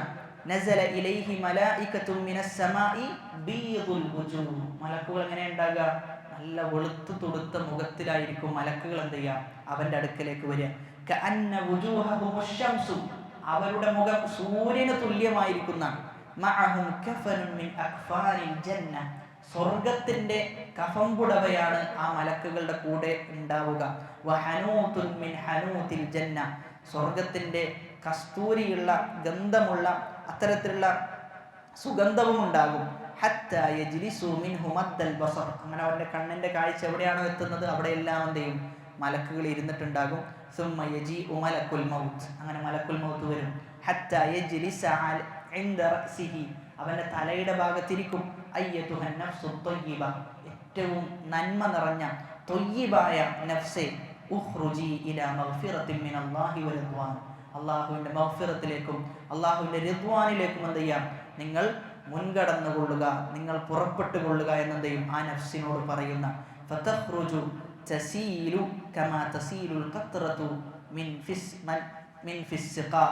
നസല ഇലൈഹി മലായികത്തും മിനസ് സമാഇ ബീദുൽ വുജൂഹ്, മലക്കുകൾ എങ്ങനെ ഉണ്ടാകുക, നല്ല വെളുത്തു തുടുത്ത മുഖത്തിലായിരിക്കും മലക്കുകൾ എന്ത് ചെയ്യുക, അവന്റെ അടുക്കലേക്ക് വരിക. കഅന്ന വുജൂഹഹുമുശ് ശംസു, അവരുടെ മുഖം സൂര്യന് തുല്യമായിരിക്കുന്ന, മഅഹും കഫനുൻ മിൻ അക്ഫാനിൽ ജന്ന, സ്വർഗത്തിന്റെ കഫംപുടവയാണ് ആ മലക്കുകളുടെ കൂടെ ഉണ്ടാവുക. വഹനൂതുൻ മിൻ ഹനൂതിൽ ജന്ന, സ്വർഗത്തിന്റെ കസ്തൂരിയുള്ള ഗന്ധമുള്ള അത്തരത്തിലുള്ള സുഗന്ധവും ഉണ്ടാകും. ഹത്താ യജ്ലിസു മിൻഹു മദ്ദൽ ബസർ, അങ്ങനെ അവരുടെ കണ്ണിന്റെ കാഴ്ച എവിടെയാണോ എത്തുന്നത് അവിടെ എല്ലാം എന്ത് ചെയ്യും, മലക്കുകൾ ഇരുന്നിട്ടുണ്ടാകും. സുമ്മ യജീഉ മലക്കുൽ മൗത്ത്, അങ്ങനെ മലക്കുൽ മൗത്ത് വരും. ഹത്താ യജ്ലിസ ഇൻദ റഅസിഹി, അവന്റെ തലയുടെ ഭാഗത്തിരിക്കും. അയ്യതുഹൻ നഫ്സു ത്വയ്യിബ, ഏറ്റവും നന്മ നിറഞ്ഞ ത്വയ്യിബായ നഫ്സേ, ഉഖ്റുജി ഇലാ മഗ്ഫിറത്തിൻ മിനല്ലാഹി വറിദ്വാൻ, അല്ലാഹുവിന്റെ മഗ്ഫിറത്തിലേക്കും അല്ലാഹുവിന്റെ റിദ്വാനിലേക്കും എന്ത് ചെയ്യാം, നിങ്ങൾ മുൻകടന്നുകൊള്ളുക, നിങ്ങൾ പുറപ്പെട്ടു കൊള്ളുക എന്നെന്ത് ചെയ്യും, ആ നഫ്സിനോട് പറയുന്ന. ഫതഖ്റുജു തസീലു കമാ തസീലുൽ ഖത്റതു മിൻ ഫിസ്സിഖാ,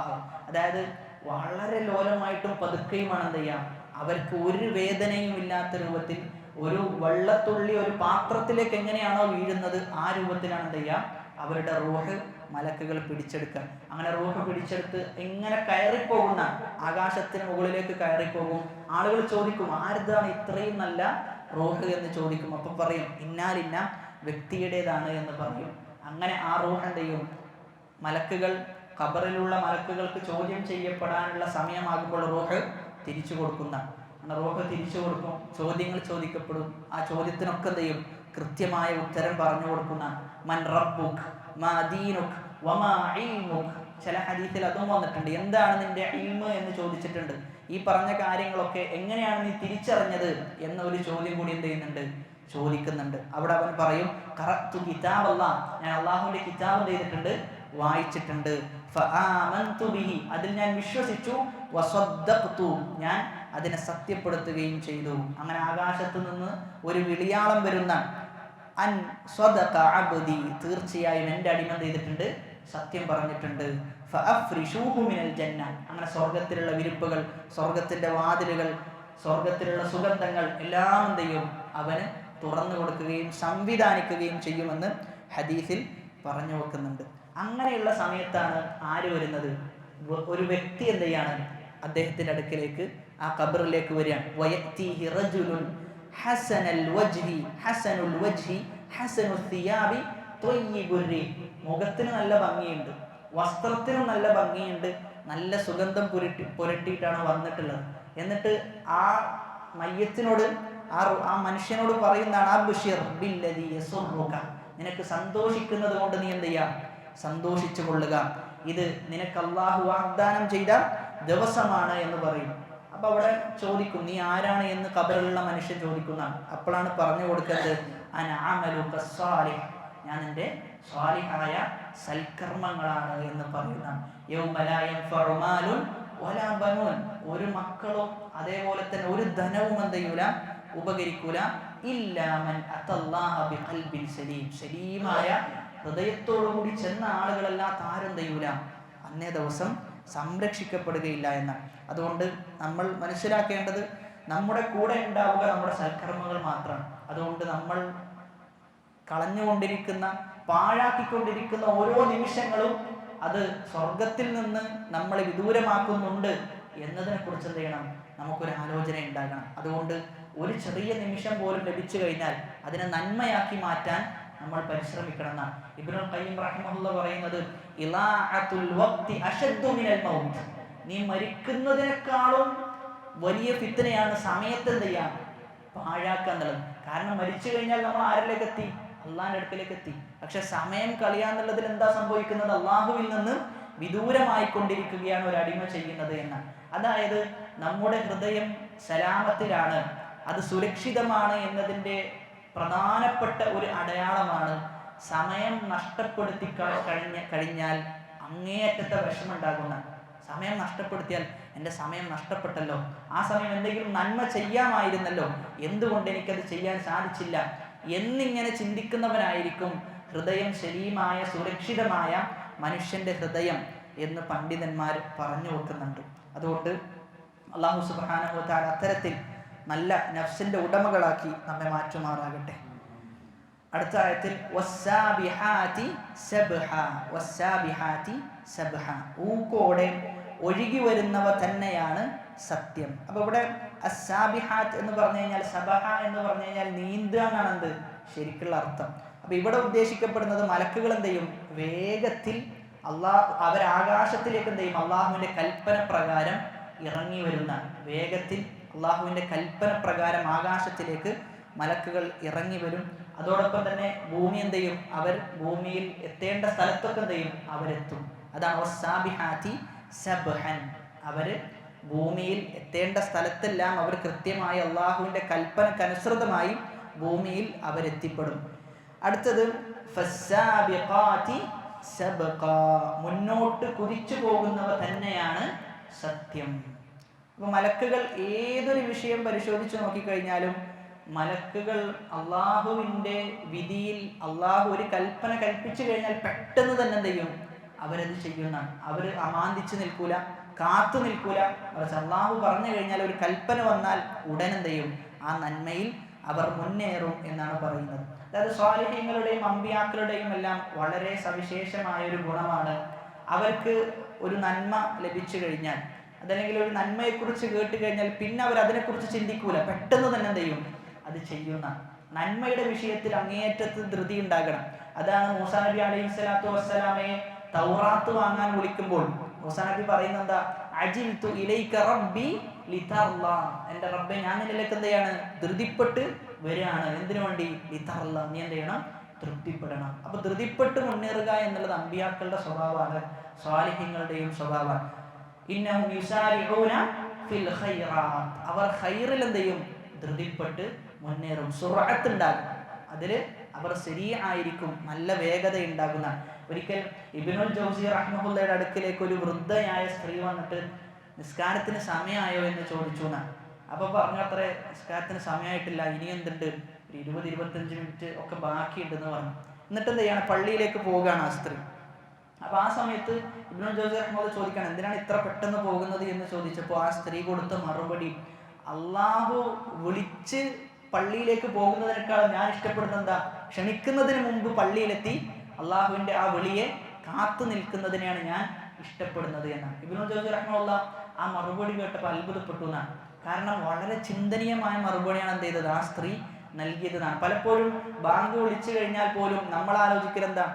അതായത് വളരെ ലോലമായിട്ടും പതുക്കെയുമാണ് എന്ത് ചെയ്യാം, അവർക്ക് ഒരു വേദനയും ഇല്ലാത്ത രൂപത്തിൽ ഒരു വെള്ളത്തുള്ളി ഒരു പാത്രത്തിലേക്ക് എങ്ങനെയാണോ വീഴുന്നത് ആ രൂപത്തിലാണ് എന്ത് ചെയ്യുക, അവരുടെ റൂഹ് മലക്കുകൾ പിടിച്ചെടുക്കുക. അങ്ങനെ റൂഹ് പിടിച്ചെടുത്ത് എങ്ങനെ കയറിപ്പോകുന്ന, ആകാശത്തിന് മുകളിലേക്ക് കയറിപ്പോകും. ആളുകൾ ചോദിക്കും, ആരുതാണ് ഇത്രയും നല്ല റൂഹ് എന്ന് ചോദിക്കും. അപ്പം പറയും, ഇന്നാലിന്ന വ്യക്തിയുടേതാണ് എന്ന് പറയും. അങ്ങനെ ആ റൂഹ് എന്ത് ചെയ്യും, മലക്കുകൾ, ഖബറിലുള്ള മലക്കുകൾക്ക് ചോദ്യം ചെയ്യപ്പെടാനുള്ള സമയമാകുമ്പോൾ റൂഹ് തിരിച്ചു കൊടുക്കുന്ന, അങ്ങനെ റൂഹ് തിരിച്ചു കൊടുക്കും. ചോദ്യങ്ങൾ ചോദിക്കപ്പെടും. ആ ചോദ്യത്തിനൊക്കെ എന്ത് ചെയ്യും, കൃത്യമായ ഉത്തരം പറഞ്ഞു കൊടുക്കുന്ന. മൻ റബ്ബുക് മാ ദീനുക് വമാ ഇൽമുക്, ചില ഹദീസിൽ അതും വന്നിട്ടുണ്ട്. എന്താണ് നിന്റെ ഇൽമ് എന്ന് ചോദിച്ചിട്ടുണ്ട്. ഈ പറഞ്ഞ കാര്യങ്ങളൊക്കെ എങ്ങനെയാണ് നീ തിരിച്ചറിഞ്ഞത് എന്ന ഒരു ചോദ്യം കൂടി എന്ത് ചെയ്യുന്നുണ്ട്, ചോദിക്കുന്നുണ്ട്. അവിടെ അവൻ പറയും, ഖറഅതു കിതാബല്ലാഹ്, ഞാൻ അല്ലാഹുവിന്റെ കിതാബ് എന്ത് ചെയ്തിട്ടുണ്ട്, വായിച്ചിട്ടുണ്ട്. ഫആമൻതു ബിഹി, അതിൽ ഞാൻ വിശ്വസിച്ചു. വസദ്ദഖ്തു, ഞാൻ അതിനെ സത്യപ്പെടുത്തുകയും ചെയ്തു. അങ്ങനെ ആകാശത്ത് നിന്ന് ഒരു വിളിയാളം വരുന്ന, അൻ സ്വദഖ അബ്ദി, തീർച്ചയായും എൻ്റെ അടിമ എന്ത് ചെയ്തിട്ടുണ്ട്, സത്യം പറഞ്ഞിട്ടുണ്ട്. ഫഅഫ്രിഷൂഹു മിനൽ ജന്ന, അങ്ങനെ സ്വർഗ്ഗത്തിലുള്ള വിരിപ്പുകൾ, സ്വർഗ്ഗത്തിന്റെ വാതിലുകൾ സ്വർഗത്തിലുള്ള സുഗന്ധങ്ങൾ എല്ലാം എന്ത് ചെയ്യും? അവന് തുറന്നു കൊടുക്കുകയും സംവിധാനിക്കുകയും ചെയ്യുമെന്ന് ഹദീസിൽ പറഞ്ഞു വെക്കുന്നുണ്ട്. അങ്ങനെയുള്ള സമയത്താണ് ആര് വരുന്നത്? ഒരു വ്യക്തി എന്ത് ചെയ്യാണ്? അദ്ദേഹത്തിന്റെ അടുക്കിലേക്ക്, ആ ഖബറിലേക്ക് വരികയാണ്. വയഅ്തീഹി റജുലുൻ ഹസനുൽ വജ്ഹി ഹസനുൽ സിയാബി ത്വയ്യിബുർ റീഹ്. മുഖത്തിന് നല്ല ഭംഗിയുണ്ട്, വസ്ത്രത്തിനും നല്ല ഭംഗിയുണ്ട്, നല്ല സുഗന്ധം പുരട്ടിയിട്ടാണ് വന്നിട്ടുള്ളത്. എന്നിട്ട് ആ മയ്യത്തിനോട്, ആ മനുഷ്യനോട് പറയുന്നതാണ്, അബ്ശിർ ബില്ലദീ യസുറുക, നിനക്ക് സന്തോഷിക്കുന്നത് കൊണ്ട് നീ എന്ത് ചെയ്യാം? സന്തോഷിച്ചു കൊള്ളുക. ഇത് നിനക്ക് അല്ലാഹു വാഗ്ദാനം ചെയ്ത ദിവസമാണ് എന്ന് പറയും. അപ്പൊ അവിടെ ചോദിക്കും, നീ ആരാണ് എന്ന് ഖബറിലുള്ള മനുഷ്യൻ ചോദിക്കുന്നതാണ്. അപ്പോഴാണ് പറഞ്ഞു കൊടുക്കുന്നത്, അന അമലുക സ്വാലിഹ്, ഞാൻ എൻ്റെ സ്വാലിഹായ സൽക്കർമ്മങ്ങളാണ് എന്ന് പറയുന്നതാണ്. യൗമ ലാ യൻഫഉ മാലുൻ വലാ ബനൂൻ, ഒരു മക്കളും അതേപോലെ തന്നെ ഒരു ധനവും എന്ത് ചെയ്യൂല? ഉപകരിക്കൂല. ഇല്ലാ മൻ അത്തല്ലാഹ ബിഖൽബിൻ സലീം, സലീമായ ഹൃദയത്തോടുകൂടി ചെന്ന ആളുകളല്ലാത്ത ആരും ചെയ്യൂല അന്നേ ദിവസം സംരക്ഷിക്കപ്പെടുകയില്ല എന്നാണ്. അതുകൊണ്ട് നമ്മൾ മനസ്സിലാക്കേണ്ടത്, നമ്മുടെ കൂടെ ഉണ്ടാവുക നമ്മുടെ സൽക്കർമ്മങ്ങൾ മാത്രമാണ്. അതുകൊണ്ട് നമ്മൾ കളഞ്ഞുകൊണ്ടിരിക്കുന്ന, പാഴാക്കിക്കൊണ്ടിരിക്കുന്ന ഓരോ നിമിഷങ്ങളും അത് സ്വർഗത്തിൽ നിന്ന് നമ്മളെ വിദൂരമാക്കുന്നുണ്ട് എന്നതിനെ കുറിച്ച് എന്ത് ചെയ്യണം? നമുക്കൊരു ആലോചന ഉണ്ടാകണം. അതുകൊണ്ട് ഒരു ചെറിയ നിമിഷം പോലും ലഭിച്ചു കഴിഞ്ഞാൽ അതിനെ നന്മയാക്കി മാറ്റാൻ നമ്മൾ പരിശ്രമിക്കണം എന്നാണ് ഇബ്നുൽ ഖയ്യിം റഹിമഹുല്ലാഹ് പറയുന്നത്. ഇളാഅത്തുൽ വഖ്തി അശദ്ദു മിനൽ മൗത്ത്, നീ മരിക്കുന്നതിനേക്കാളും വലിയ ഫിത്നയാണ് സമയത്ത് എന്ത് ചെയ്യാം? പാഴാക്കുക എന്നുള്ളത്. കാരണം മരിച്ചു കഴിഞ്ഞാൽ നമ്മൾ ആരിലേക്ക് എത്തി? അള്ളാഹിന്റെ അടുക്കലേക്ക് എത്തി. പക്ഷെ സമയം കളയാന്നുള്ളതിൽ എന്താ സംഭവിക്കുന്നത്? അള്ളാഹുവിൽ നിന്ന് വിദൂരമായിക്കൊണ്ടിരിക്കുകയാണ് ഒരു അടിമ ചെയ്യുന്നത് എന്നാണ്. അതായത് നമ്മുടെ ഹൃദയം സലാമത്തിലാണ്, അത് സുരക്ഷിതമാണ് എന്നതിൻ്റെ പ്രധാനപ്പെട്ട ഒരു അടയാളമാണ് സമയം നഷ്ടപ്പെടുത്തി കഴിഞ്ഞാൽ അങ്ങേയറ്റത്തെ വിഷമുണ്ടാകുന്ന. സമയം നഷ്ടപ്പെടുത്തിയാൽ എൻ്റെ സമയം നഷ്ടപ്പെട്ടല്ലോ, ആ സമയം എന്തെങ്കിലും നന്മ ചെയ്യാമായിരുന്നല്ലോ, എന്തുകൊണ്ട് എനിക്കത് ചെയ്യാൻ സാധിച്ചില്ല എന്നിങ്ങനെ ചിന്തിക്കുന്നവനായിരിക്കും ഹൃദയം സലീമായ സുരക്ഷിതമായ മനുഷ്യന്റെ ഹൃദയം എന്ന് പണ്ഡിതന്മാർ പറഞ്ഞു വെക്കുന്നുണ്ട്. അതുകൊണ്ട് അല്ലാഹു സുബ്ഹാനഹു വ തആല അത്തരത്തിൽ നല്ല നഫ്സിന്റെ ഉടമകളാക്കി നമ്മെ മാറ്റുമാറാകട്ടെ. അടുത്ത ആയത്തിൽ വസ്സാബിഹാതി സബ്ഹ, ഊക്കോടെ ഒഴുകി വരുന്നവ തന്നെയാണ് സത്യം. അപ്പൊ ഇവിടെ അസ്സാബിഹാത്ത് എന്ന് പറഞ്ഞു കഴിഞ്ഞാൽ, സബഹ എന്ന് പറഞ്ഞു കഴിഞ്ഞാൽ നീന്തുക എന്നാണ് എന്ത് ശരിക്കുള്ള അർത്ഥം. അപ്പൊ ഇവിടെ ഉദ്ദേശിക്കപ്പെടുന്നത് മലക്കുകൾ എന്ത് ചെയ്യും? വേഗത്തിൽ അവരാകാശത്തിലേക്ക് എന്ത് ചെയ്യും? അള്ളാഹുവിന്റെ കൽപ്പന പ്രകാരം ഇറങ്ങി വരുന്ന, വേഗത്തിൽ അള്ളാഹുവിന്റെ കൽപ്പന പ്രകാരം ആകാശത്തിലേക്ക് മലക്കുകൾ ഇറങ്ങി വരും. അതോടൊപ്പം തന്നെ ഭൂമി എന്ത് ചെയ്യും? അവർ ഭൂമിയിൽ എത്തേണ്ട സ്ഥലത്തൊക്കെ എന്ത് ചെയ്യും? അവരെത്തും. അതാണ് വസ്സാബിഹാതി സബ്ഹൻ. അവര് ഭൂമിയിൽ എത്തേണ്ട സ്ഥലത്തെല്ലാം അവർ കൃത്യമായി അള്ളാഹുവിന്റെ കൽപ്പനക്കനുസൃതമായി ഭൂമിയിൽ അവരെത്തിപ്പെടും. അടുത്തത് ഫസ്സാബിഖാതി സബ്ഖ, മുന്നോട്ട് കുതിച്ചു പോകുന്നവ തന്നെയാണ് സത്യം. അപ്പൊ മലക്കുകൾ ഏതൊരു വിഷയം പരിശോധിച്ചു നോക്കിക്കഴിഞ്ഞാലും മലക്കുകൾ അള്ളാഹുവിന്റെ വിധിയിൽ, അള്ളാഹു ഒരു കൽപ്പന കൽപ്പിച്ചു കഴിഞ്ഞാൽ പെട്ടെന്ന് തന്നെ എന്ത് ചെയ്യും? അവരത് ചെയ്യുന്നതാണ്. അവർ അമാന്തിച്ചു നിൽക്കൂല, കാത്തു നിൽക്കൂല. അള്ളാഹു പറഞ്ഞു കഴിഞ്ഞാൽ, ഒരു കൽപ്പന വന്നാൽ ഉടൻ എന്ത് ചെയ്യും? ആ നന്മയിൽ അവർ മുന്നേറും എന്നാണ് പറയുന്നത്. അതായത് സ്വാലിഹീങ്ങളുടെയും അമ്പിയാക്കളുടെയും എല്ലാം വളരെ സവിശേഷമായ ഒരു ഗുണമാണ്, അവർക്ക് ഒരു നന്മ ലഭിച്ചു കഴിഞ്ഞാൽ, അതല്ലെങ്കിൽ ഒരു നന്മയെക്കുറിച്ച് കേട്ട് കഴിഞ്ഞാൽ പിന്നെ അവർ അതിനെക്കുറിച്ച് ചിന്തിക്കൂല, പെട്ടെന്ന് തന്നെ എന്ത് ചെയ്യും? അത് ചെയ്യുന്ന. നന്മയുടെ വിഷയത്തിൽ അങ്ങേയറ്റത്ത് ധൃതി ഉണ്ടാകണം. അതാണ് മൂസാ നബി അലൈഹി സ്വലാത്തു വസ്സലാമയെ തൗറാത്ത് വാങ്ങാൻ വിളിക്കുമ്പോൾ മൂസാ നബി പറയുന്നത് എന്താ? അജിൽതു ഇലൈക റബ്ബി ലിതർള, എൻ്റെ റബ്ബേ ഞാൻ നിന്നിലേക്ക് എന്ത് ചെയ്യാണ്? ധൃതിപ്പെട്ട് വരികയാണ്. എന്തിനു വേണ്ടി? ലിതർള, നീ എന്ത് ചെയ്യണം? തൃപ്തിപ്പെടണം. അപ്പൊ ധൃതിപ്പെട്ട് മുന്നേറുക എന്നുള്ളത് അമ്പിയാക്കളുടെ സ്വഭാവമാണ്, സ്വാലിഹീങ്ങളുടെയും സ്വഭാവമാണ്. ഇന്നഹും യുസാരിഊന ഫിൽ ഖൈറാത്ത്, അവർ ഖൈറിൽ എന്ത് ചെയ്യും? ധൃതിപ്പെട്ട് മുന്നേറും. സുറഅത്ത് ഉണ്ടാകും, അതിൽ അവർ ശരിയായിരിക്കും, നല്ല വേഗത ഉണ്ടാകുന്ന. ഒരിക്കൽ ഇബ്നുൽ ജൗസി റഹ്മത്തുള്ളാഹിയുടെ അടുക്കിലേക്ക് ഒരു വൃദ്ധയായ സ്ത്രീ വന്നിട്ട് നിസ്കാരത്തിന് സമയമായോ എന്ന് ചോദിച്ചു എന്നാണ്. അപ്പൊ പറഞ്ഞത്രേ, നിസ്കാരത്തിന് സമയമായിട്ടില്ല, ഇനി എന്തുണ്ട്, ഒരു 20-25 മിനിറ്റ് ഒക്കെ ബാക്കിയുണ്ടെന്ന് പറഞ്ഞു. എന്നിട്ട് എന്ത് ചെയ്യണം? പള്ളിയിലേക്ക് പോവുകയാണ് ആ സ്ത്രീ. അപ്പൊ ആ സമയത്ത് ഇബ്നുൽ ജൗസി റഹ്മത്തുള്ളാഹി ചോദിക്കണം, എന്തിനാണ് ഇത്ര പെട്ടെന്ന് പോകുന്നത് എന്ന് ചോദിച്ചപ്പോൾ ആ സ്ത്രീ കൊടുത്ത മറുപടി, അള്ളാഹു വിളിച്ച് പള്ളിയിലേക്ക് പോകുന്നതിനേക്കാൾ ഞാൻ ഇഷ്ടപ്പെടുന്നത് എന്താ? ക്ഷണിക്കുന്നതിന് മുമ്പ് പള്ളിയിലെത്തി അള്ളാഹുവിന്റെ ആ വിളിയെ കാത്തു നിൽക്കുന്നതിനെയാണ് ഞാൻ ഇഷ്ടപ്പെടുന്നത് എന്നാണ് ഇബ്നു ജൗസി റഹ്മത്തുള്ളാഹി ആ മറുപടി കേട്ടപ്പോൾ അത്ഭുതപ്പെട്ടു എന്നാണ്. കാരണം വളരെ ചിന്തനീയമായ മറുപടിയാണ് എന്ത് ചെയ്തത്, ആ സ്ത്രീ നൽകിയതാണ്. പലപ്പോഴും ബാങ്ക് വിളിച്ചു കഴിഞ്ഞാൽ പോലും നമ്മൾ ആലോചിക്കൽ എന്താ,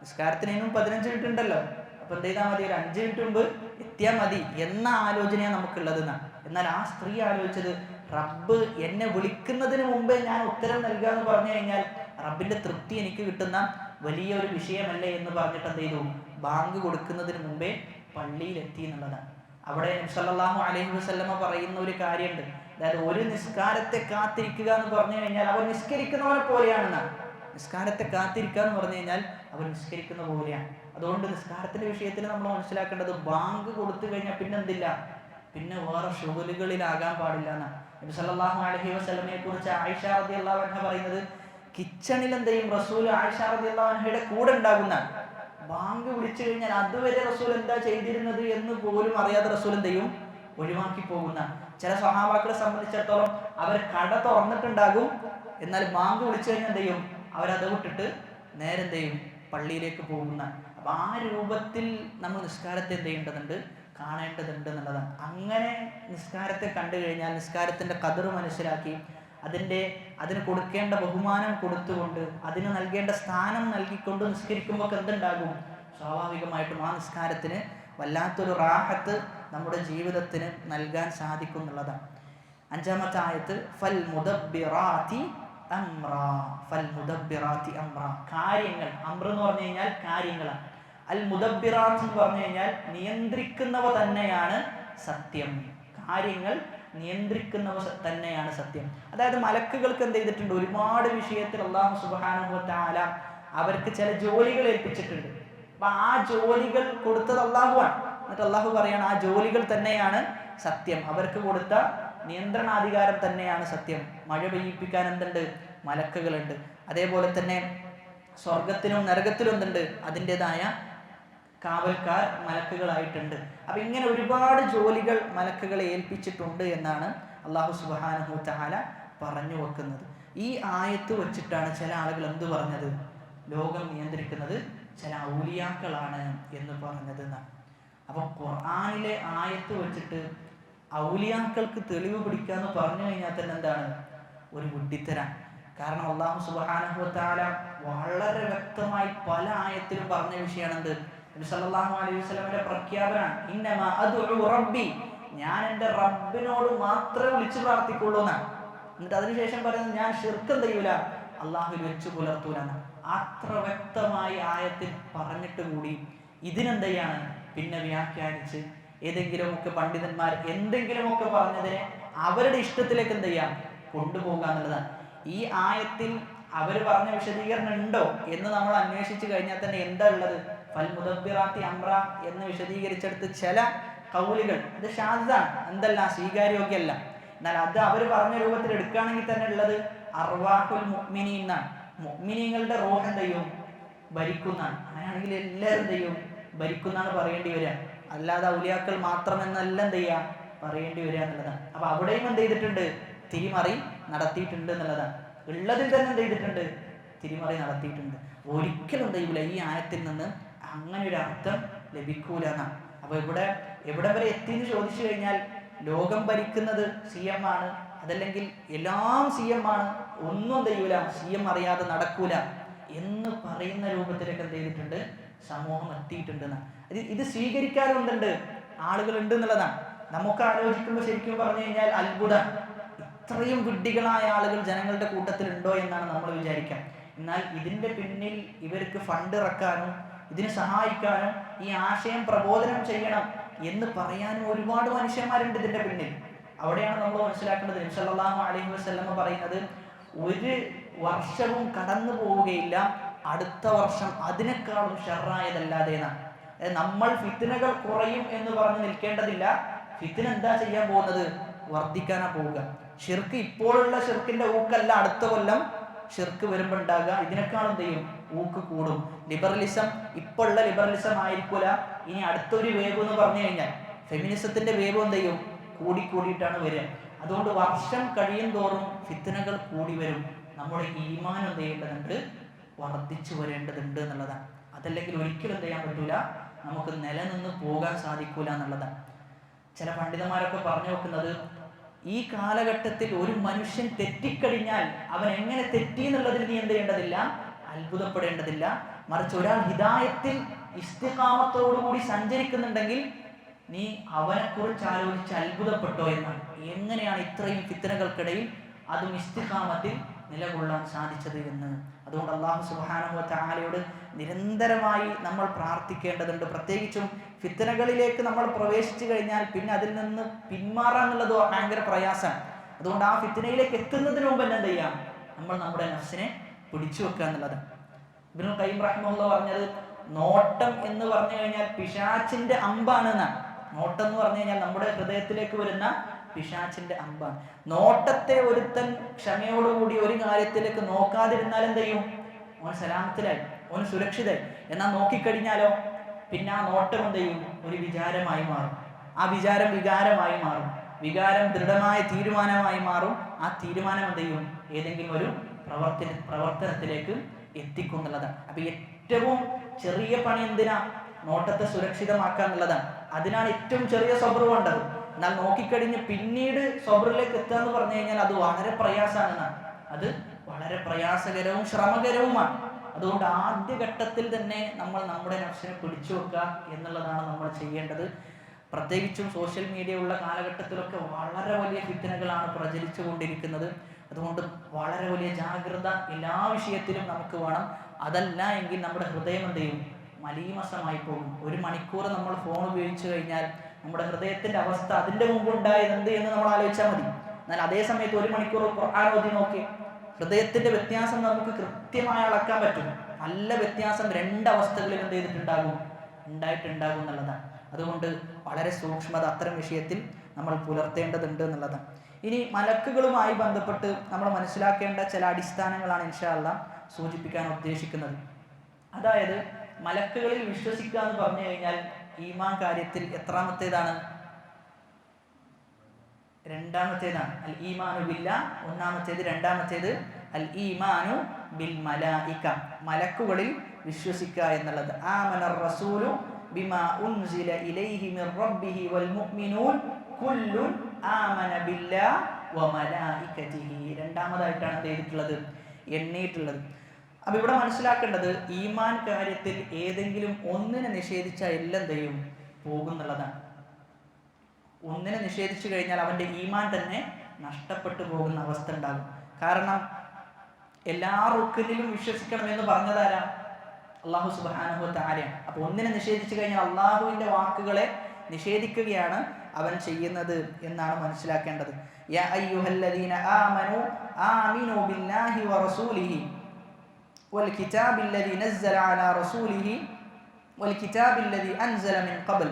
നിസ്കാരത്തിനും 15 മിനിറ്റ് ഉണ്ടല്ലോ, അപ്പൊ എന്ത് ചെയ്താൽ മതി, ഒരു 5 മിനിറ്റ് മുമ്പ് എത്തിയാൽ മതി എന്ന ആലോചനയാണ് നമുക്കുള്ളത് എന്നാണ്. എന്നാൽ ആ സ്ത്രീ ആലോചിച്ചത്, റബ്ബ് എന്നെ വിളിക്കുന്നതിന് മുമ്പേ ഞാൻ ഉത്തരം നൽകുക എന്ന് പറഞ്ഞു കഴിഞ്ഞാൽ റബ്ബിന്റെ തൃപ്തി എനിക്ക് കിട്ടുന്ന വലിയൊരു വിഷയമല്ലേ എന്ന് പറഞ്ഞിട്ട് എന്ത് ചെയ്തു, ബാങ്ക് കൊടുക്കുന്നതിന് മുമ്പേ പള്ളിയിലെത്തി എന്നുള്ളതാണ്. അവിടെ നബി സല്ലല്ലാഹു അലൈഹി വസല്ലമ പറയുന്ന ഒരു കാര്യമുണ്ട്. അതായത് ഒരു നിസ്കാരത്തെ കാത്തിരിക്കുക എന്ന് പറഞ്ഞു കഴിഞ്ഞാൽ അവർ നിസ്കരിക്കുന്നവരെ പോലെയാണെന്നാണ്. നിസ്കാരത്തെ കാത്തിരിക്കുക എന്ന് പറഞ്ഞു കഴിഞ്ഞാൽ അവർ നിസ്കരിക്കുന്ന പോലെയാണ്. അതുകൊണ്ട് നിസ്കാരത്തിന്റെ വിഷയത്തിൽ നമ്മൾ മനസ്സിലാക്കേണ്ടത്, ബാങ്ക് കൊടുത്തു കഴിഞ്ഞാൽ പിന്നെ എന്തില്ല, പിന്നെ വേറെ ഷുഗലുകളിലാകാൻ പാടില്ല എന്നാണ്. നബി സല്ലല്ലാഹു അലൈഹി വസല്ലമയെ കുറിച്ച് ആയിഷ റളിയല്ലാഹു അൻഹ പറയുന്നത്, കിച്ചണിൽ എന്ത് ചെയ്യും, റസൂൽ ആയിഷ റളിയല്ലാഹു അൻഹയുടെ കൂടെ ഉണ്ടാകുന്നതാണ്. ബാങ്ക് വിളിച്ചു കഴിഞ്ഞാൽ അതുവരെ റസൂൽ എന്താ ചെയ്തിരുന്നത് എന്ന് പോലും അറിയാതെ റസൂൽ എന്ത് ചെയ്യും, ഒഴിവാക്കി പോകുന്ന. ചില സ്വഹാബാക്കളെ സംബന്ധിച്ചിടത്തോളം അവർ കട തുറന്നിട്ടുണ്ടാകും, എന്നാൽ ബാങ്ക് വിളിച്ചു കഴിഞ്ഞാൽ എന്ത് ചെയ്യും, അവരത് വിട്ടിട്ട് നേരെ എന്ത് ചെയ്യും, പള്ളിയിലേക്ക് പോകുന്ന. അപ്പൊ ആ രൂപത്തിൽ നമ്മൾ നിസ്കാരത്തെ എന്ത് ചെയ്യേണ്ടതുണ്ട്, കാണേണ്ടതുണ്ട് എന്നുള്ളതാണ്. അങ്ങനെ നിസ്കാരത്തെ കണ്ടു കഴിഞ്ഞാൽ നിസ്കാരത്തിന്റെ ഖദർ മനസ്സിലാക്കി അതിന് കൊടുക്കേണ്ട ബഹുമാനം കൊടുത്തുകൊണ്ട് അതിന് നൽകേണ്ട സ്ഥാനം നൽകിക്കൊണ്ട് നിസ്കരിക്കുമ്പോൾ എന്തുണ്ടാകും, സ്വാഭാവികമായിട്ടും ആ നിസ്കാരത്തിന് വല്ലാത്തൊരു റാഹത്ത് നമ്മുടെ ജീവിതത്തിന് നൽകാൻ സാധിക്കും എന്നുള്ളതാണ്. 5-ാമത്തെ ആയത്ത്, ഫൽ മുദബ്ബിറാത്തി അംറാ. ഫൽ മുദബ്ബിറാത്തി അംറാ, കാര്യങ്ങൾ. അംർ എന്ന് പറഞ്ഞു കഴിഞ്ഞാൽ കാര്യങ്ങളാണ്. അൽ മുദബ്ബിറാത്ത് എന്ന് പറഞ്ഞു കഴിഞ്ഞാൽ നിയന്ത്രിക്കുന്നവ തന്നെയാണ് സത്യം. കാര്യങ്ങൾ നിയന്ത്രിക്കുന്നവ തന്നെയാണ് സത്യം. അതായത് മലക്കുകൾക്ക് എന്ത് ചെയ്തിട്ടുണ്ട്, ഒരുപാട് വിഷയത്തിൽ അല്ലാഹു സുബ്ഹാനഹു വ തആല അവർക്ക് ചില ജോലികൾ ഏൽപ്പിച്ചിട്ടുണ്ട്. അപ്പൊ ആ ജോലികൾ കൊടുത്തത് അള്ളാഹുവാണ്. എന്നിട്ട് അള്ളാഹു പറയാണ്, ആ ജോലികൾ തന്നെയാണ് സത്യം, അവർക്ക് കൊടുത്ത നിയന്ത്രണാധികാരം തന്നെയാണ് സത്യം. മഴ പെയ്യിപ്പിക്കാൻ എന്തുണ്ട്, മലക്കുകളുണ്ട്. അതേപോലെ തന്നെ സ്വർഗത്തിനും നരകത്തിലും എന്തുണ്ട്, അതിൻ്റെതായ കാവൽക്കാർ മലക്കുകളായിട്ടുണ്ട്. അപ്പൊ ഇങ്ങനെ ഒരുപാട് ജോലികൾ മലക്കുകളെ ഏൽപ്പിച്ചിട്ടുണ്ട് എന്നാണ് അല്ലാഹു സുബ്ഹാനഹു വ തആല പറഞ്ഞു വെക്കുന്നത്. ഈ ആയത്ത് വെച്ചിട്ടാണ് ചില ആളുകൾ എന്ത് പറഞ്ഞത്, ലോകം നിയന്ത്രിക്കുന്നത് ചില ഔലിയാക്കളാണ് എന്ന് പറഞ്ഞത് എന്നാണ്. അപ്പൊ ഖുർആനിലെ ആയത്ത് വെച്ചിട്ട് ഔലിയാക്കൾക്ക് തെളിവ് പിടിക്കാന്ന് പറഞ്ഞു കഴിഞ്ഞാൽ തന്നെ എന്താണ്, ഒരു വിഡ്ഢിത്തരം. കാരണം അല്ലാഹു സുബ്ഹാനഹു വ തആല വളരെ വ്യക്തമായി പല ആയത്തിലും പറഞ്ഞ വിഷയമാണ് എന്ത്, നബി സല്ലല്ലാഹു അലൈഹി വസല്ലമയുടെ പ്രഖ്യാപനമാണ്, ഇന്നമാ അദ്ഉ റബ്ബി, ഞാൻ എൻ്റെ റബ്ബിനോട് മാത്രമേ വിളിച്ചു പ്രാർത്ഥിക്കുള്ളൂ എന്നാണ്. എന്നിട്ട് അതിനുശേഷം പറയുന്നത്, ഞാൻ ശിർക്ക് എന്ത് ചെയ്യൂല, അള്ളാഹുവിൽ വെച്ച് പുലർത്തൂല. അത്ര വ്യക്തമായി ആയത്തിൽ പറഞ്ഞിട്ട് കൂടി ഇതിനെന്ത് ചെയ്യാണ്, പിന്നെ വ്യാഖ്യാനിച്ച് ഏതെങ്കിലുമൊക്കെ പണ്ഡിതന്മാർ എന്തെങ്കിലുമൊക്കെ പറഞ്ഞതിനെ അവരുടെ ഇഷ്ടത്തിലേക്ക് എന്ത് ചെയ്യാം, കൊണ്ടുപോകുക എന്നുള്ളതാണ്. ഈ ആയത്തിൽ അവർ പറഞ്ഞ വിശദീകരണം ഉണ്ടോ എന്ന് നമ്മൾ അന്വേഷിച്ച് കഴിഞ്ഞാൽ തന്നെ എന്താ ഉള്ളത്, ഫൽ മുദബ്ബിറാത്തി അംറ എന്ന് വിശദീകരിച്ചെടുത്ത് ചില കൗലുകൾ അത് ഷാദാണ്, എന്തല്ല സ്വീകാര്യോഗ്യമല്ല. എന്നാൽ അത് അവർ പറഞ്ഞ രൂപത്തിൽ എടുക്കുകയാണെങ്കിൽ തന്നെ ഉള്ളത് അർവാഹുൽ മുഅ്മിനീൻ എന്നാണ്. മുഅ്മിനീങ്ങളുടെ റൂഹ് എന്ത് ചെയ്യും, ഭരിക്കുന്നതാണ്. അങ്ങനെയാണെങ്കിൽ എല്ലാവരും എന്ത് ചെയ്യും, ഭരിക്കുന്നതാണ് പറയേണ്ടി വരിക. അല്ലാതെ ഔലിയാക്കൾ മാത്രം എന്നല്ല എന്ത് ചെയ്യുക, പറയേണ്ടി വരിക എന്നുള്ളതാണ്. അപ്പൊ അവിടെയും എന്ത് ചെയ്തിട്ടുണ്ട്, തിരിമറി നടത്തിയിട്ടുണ്ട് എന്നുള്ളതാണ്. ഉള്ളതിൽ തന്നെ എന്ത് ചെയ്തിട്ടുണ്ട്, തിരിമറി നടത്തിയിട്ടുണ്ട്. ഒരിക്കലും എന്ത് ചെയ്യൂല, ഈ ആയത്തിൽ നിന്ന് അങ്ങനെ ഒരു അർത്ഥം ലഭിക്കൂല എന്നാണ്. അപ്പൊ എവിടെ വരെ എത്തിയെന്ന് ചോദിച്ചു കഴിഞ്ഞാൽ, ലോകം ഭരിക്കുന്നത് CM ആണ്, അതല്ലെങ്കിൽ എല്ലാം CM ആണ്, ഒന്നും ചെയ്യൂല, CM അറിയാതെ നടക്കൂല എന്ന് പറയുന്ന രൂപത്തിലൊക്കെ എന്ത് ചെയ്തിട്ടുണ്ട്, സമൂഹം എത്തിയിട്ടുണ്ട്. ഇത് സ്വീകരിക്കാനും എന്തുണ്ട്, ആളുകൾ ഉണ്ട് എന്നുള്ളതാണ്. നമുക്ക് ആലോചിക്കുമ്പോൾ ശരിക്കും പറഞ്ഞു കഴിഞ്ഞാൽ അത്ഭുതം, ഇത്രയും വിഡ്ഢികളായ ആളുകൾ ജനങ്ങളുടെ കൂട്ടത്തിൽ ഉണ്ടോ എന്നാണ് നമ്മൾ വിചാരിക്കാം. എന്നാൽ ഇതിന്റെ പിന്നിൽ ഇവർക്ക് ഫണ്ട് ഇറക്കാനും ഇതിനെ സഹായിക്കാനും ഈ ആശയം പ്രബോധനം ചെയ്യണം എന്ന് പറയാനും ഒരുപാട് മനുഷ്യന്മാരുണ്ട് ഇതിന്റെ പിന്നിൽ. അവിടെയാണ് നമ്മൾ മനസ്സിലാക്കേണ്ടത്. നബി സല്ലല്ലാഹു അലൈഹി വസല്ലമ പറയുന്നത്, ഒരു വർഷവും കടന്നു പോവുകയില്ല അടുത്ത വർഷം അതിനേക്കാളും ഷർറായതല്ലാതെ എന്നാണ്. നമ്മൾ ഫിത്നകൾ കുറയും എന്ന് പറഞ്ഞ് നിൽക്കേണ്ടതില്ല. ഫിത്ന എന്താ ചെയ്യാൻ പോകുന്നത്, വർദ്ധിക്കാനാ പോവുക. ഷിർക്ക് ഇപ്പോഴുള്ള ഷിർക്കിന്റെ ഊക്കല്ല അടുത്ത കൊല്ലം ഷിർക്ക് വരുമ്പോൾ ഉണ്ടാകുക, ഇതിനേക്കാളും എന്ത് ചെയ്യും, ഊക്ക് കൂടും. ലിബറലിസം ഇപ്പോഴുള്ള ലിബറലിസം ആയിരിക്കൂല, ഇനി അടുത്തൊരു വേവ് എന്ന് പറഞ്ഞു കഴിഞ്ഞാൽ ഫെമിനിസത്തിന്റെ വേവ് എന്ത് ചെയ്യും, കൂടിക്കൂടിയിട്ടാണ് വരിക. അതുകൊണ്ട് വർഷം കഴിയും തോറും ഫിത്നകൾ കൂടി വരും. നമ്മുടെ ഈമാൻ എന്ത് ചെയ്യേണ്ടതുണ്ട്? വർദ്ധിച്ചു വരേണ്ടതുണ്ട് എന്നുള്ളതാണ്. അതല്ലെങ്കിൽ ഒരിക്കലും എന്ത് ചെയ്യാൻ പറ്റൂല, നമുക്ക് നിലനിന്ന് പോകാൻ സാധിക്കൂല എന്നുള്ളതാണ്. ചില പണ്ഡിതന്മാരൊക്കെ പറഞ്ഞു വെക്കുന്നത്, ഈ കാലഘട്ടത്തിൽ ഒരു മനുഷ്യൻ തെറ്റിക്കഴിഞ്ഞാൽ അവൻ എങ്ങനെ തെറ്റി എന്നുള്ളതിൽ നീ എന്ത് ചെയ്യേണ്ടതില്ല, അത്ഭുതപ്പെടേണ്ടതില്ല. മറിച്ച് ഒരാൾ ഹിദായത്തിൽ ഇസ്തിഖാമത്തോടുകൂടി സഞ്ചരിക്കുന്നുണ്ടെങ്കിൽ നീ അവനെക്കുറിച്ച് ആലോചിച്ച് അത്ഭുതപ്പെട്ടോ എന്നാണ്. എങ്ങനെയാണ് ഇത്രയും ഫിത്നകൾക്കിടയിൽ അതും ഇസ്തിഖാമത്തിൽ നിലകൊള്ളാൻ സാധിച്ചത് എന്ന്. അതുകൊണ്ട് അല്ലാഹു സുബ്ഹാനഹു വ തആലയോട് നിരന്തരമായി നമ്മൾ പ്രാർത്ഥിക്കേണ്ടതുണ്ട്. പ്രത്യേകിച്ചും ഫിത്നകളിലേക്ക് നമ്മൾ പ്രവേശിച്ചു കഴിഞ്ഞാൽ പിന്നെ അതിൽ നിന്ന് പിന്മാറാന്നുള്ളത് ഭയങ്കര പ്രയാസമാണ്. അതുകൊണ്ട് ആ ഫിത്നയിലേക്ക് എത്തുന്നതിന് മുമ്പ് എന്ത് ചെയ്യാം, നമ്മൾ നമ്മുടെ നഫ്സിനെ പിടിച്ചു വെക്കുക എന്നുള്ളത്. ഇബ്നുൽ ഖയ്യിം റഹിമഹുല്ലാഹ് പറഞ്ഞത്, നോട്ടം എന്ന് പറഞ്ഞു കഴിഞ്ഞാൽ പിശാചിന്റെ അമ്പാണ് എന്നാണ്. നോട്ടം എന്ന് പറഞ്ഞു കഴിഞ്ഞാൽ നമ്മുടെ ഹൃദയത്തിലേക്ക് വരുന്ന പിശാചിന്റെ അമ്പാണ്. നോട്ടത്തെ ഒരുത്തൻ ക്ഷമയോടുകൂടി ഒരു കാര്യത്തിലേക്ക് നോക്കാതിരുന്നാൽ എന്ത് ചെയ്യും? ഓൻ സലാമത്തിലായി, ഓൻ സുരക്ഷിതായി. എന്നാൽ നോക്കിക്കഴിഞ്ഞാലോ പിന്നെ ആ നോട്ടം എന്ത് ചെയ്യും? ഒരു വിചാരമായി മാറും. ആ വിചാരം വികാരമായി മാറും. വികാരം ദൃഢമായ തീരുമാനമായി മാറും. ആ തീരുമാനം എന്ത് ചെയ്യും? ഏതെങ്കിലും ഒരു പ്രവർത്തനത്തിലേക്ക് എത്തിക്കുന്നുള്ളതാണ്. അപ്പൊ ഏറ്റവും ചെറിയ പണി എന്തിനാ? നോട്ടത്തെ സുരക്ഷിതമാക്കുക എന്നുള്ളതാണ്. അതിനാണ് ഏറ്റവും ചെറിയ സബർ വേണ്ടത്. എന്നാൽ നോക്കിക്കഴിഞ്ഞ് പിന്നീട് സബറിലേക്ക് എത്തുക എന്ന് പറഞ്ഞു കഴിഞ്ഞാൽ അത് വളരെ പ്രയാസമാണ്. അത് വളരെ പ്രയാസകരവും ശ്രമകരവുമാണ്. അതുകൊണ്ട് ആദ്യഘട്ടത്തിൽ തന്നെ നമ്മൾ നമ്മുടെ നഫ്സിനെ പിടിച്ചു വെക്കുക എന്നുള്ളതാണ് നമ്മൾ ചെയ്യേണ്ടത്. പ്രത്യേകിച്ചും സോഷ്യൽ മീഡിയ ഉള്ള കാലഘട്ടത്തിലൊക്കെ വളരെ വലിയ ഫിത്നകളാണ് പ്രചരിച്ചു കൊണ്ടിരിക്കുന്നത്. അതുകൊണ്ട് വളരെ വലിയ ജാഗ്രത എല്ലാ വിഷയത്തിലും നമുക്ക് വേണം. അതല്ല എങ്കിൽ നമ്മുടെ ഹൃദയം എന്ത് ചെയ്യും? മലീമസമായി പോകും. 1 മണിക്കൂർ നമ്മൾ ഫോൺ ഉപയോഗിച്ചു കഴിഞ്ഞാൽ നമ്മുടെ ഹൃദയത്തിന്റെ അവസ്ഥ അതിന്റെ മുമ്പ് ഉണ്ടായത് എന്ത് എന്ന് നമ്മൾ ആലോചിച്ചാൽ മതി. എന്നാൽ അതേ സമയത്ത് 1 മണിക്കൂർ ഖുർആൻ ഓതി നോക്കി, ഹൃദയത്തിന്റെ വ്യത്യാസം നമുക്ക് കൃത്യമായി അളക്കാൻ പറ്റും. നല്ല വ്യത്യാസം 2 അവസ്ഥകളിൽ എന്ത് ചെയ്തിട്ടുണ്ടാകും? ഉണ്ടായിട്ടുണ്ടാകും എന്നുള്ളതാണ്. അതുകൊണ്ട് വളരെ സൂക്ഷ്മത അത്തരം വിഷയത്തിൽ നമ്മൾ പുലർത്തേണ്ടതുണ്ട് എന്നുള്ളതാണ്. ഇനി മലക്കുകളുമായി ബന്ധപ്പെട്ട് നമ്മൾ മനസ്സിലാക്കേണ്ട ചില അടിസ്ഥാനങ്ങളാണ് ഇൻഷാ അല്ലാഹ് സൂചിപ്പിക്കാൻ ഉദ്ദേശിക്കുന്നത്. അതായത് മലക്കുകളിൽ വിശ്വസിക്കുക എന്ന് പറഞ്ഞു കഴിഞ്ഞാൽ ഈമാൻ കാര്യത്തിൽ എത്രാമത്തേതാണ്? 2ാമത്തേതാണ്. അൽ ഈമാനു ബില്ലാഹ് ഒന്നാമത്തേത്. 2ാമത്തേത് അൽ ഈമാനു ബിൽ മലായിക, മലക്കുകളിൽ വിശ്വസിക്കുക എന്നുള്ളത്. ആമനർ റസൂലു ബിമാ ഉൻസില ഇലൈഹി മിർ റബ്ബിഹി വൽ മുഅ്മിനൂൻ കുല്ലുൻ ആമന ബില്ലാഹി വ മലായികതിഹി. 2ാമതായിട്ടാണ് ചെയ്തിട്ടുള്ളത്, എണ്ണിയിട്ടുള്ളത്. അപ്പൊ ഇവിടെ മനസ്സിലാക്കേണ്ടത് ഈമാൻ കാര്യത്തിൽ ഏതെങ്കിലും ഒന്നിനെ നിഷേധിച്ചാൽ എല്ലാം ചെയ്യും പോകുന്നുള്ളതാണ്. ഒന്നിനെ നിഷേധിച്ചു കഴിഞ്ഞാൽ അവന്റെ ഈമാൻ തന്നെ നഷ്ടപ്പെട്ടു പോകുന്ന അവസ്ഥ ഉണ്ടാകും. കാരണം എല്ലാ റുക്നിലും വിശ്വസിക്കണം എന്ന് പറഞ്ഞതാരാ? അല്ലാഹു സുബ്ഹാനഹു വ തആല. അപ്പൊ ഒന്നിനെ നിഷേധിച്ചു കഴിഞ്ഞാൽ അള്ളാഹുവിന്റെ വാക്കുകളെ നിഷേധിക്കുകയാണ് അവൻ ചെയ്യുന്നത് എന്നാണ് മനസ്സിലാക്കേണ്ടത്. യാ അയ്യുഹല്ലദീന ആമനു ആമിനു ബില്ലാഹി വ റസൂലിഹി والكتاب الذي نزل على رسوله والكتاب الذي أنزل من قبل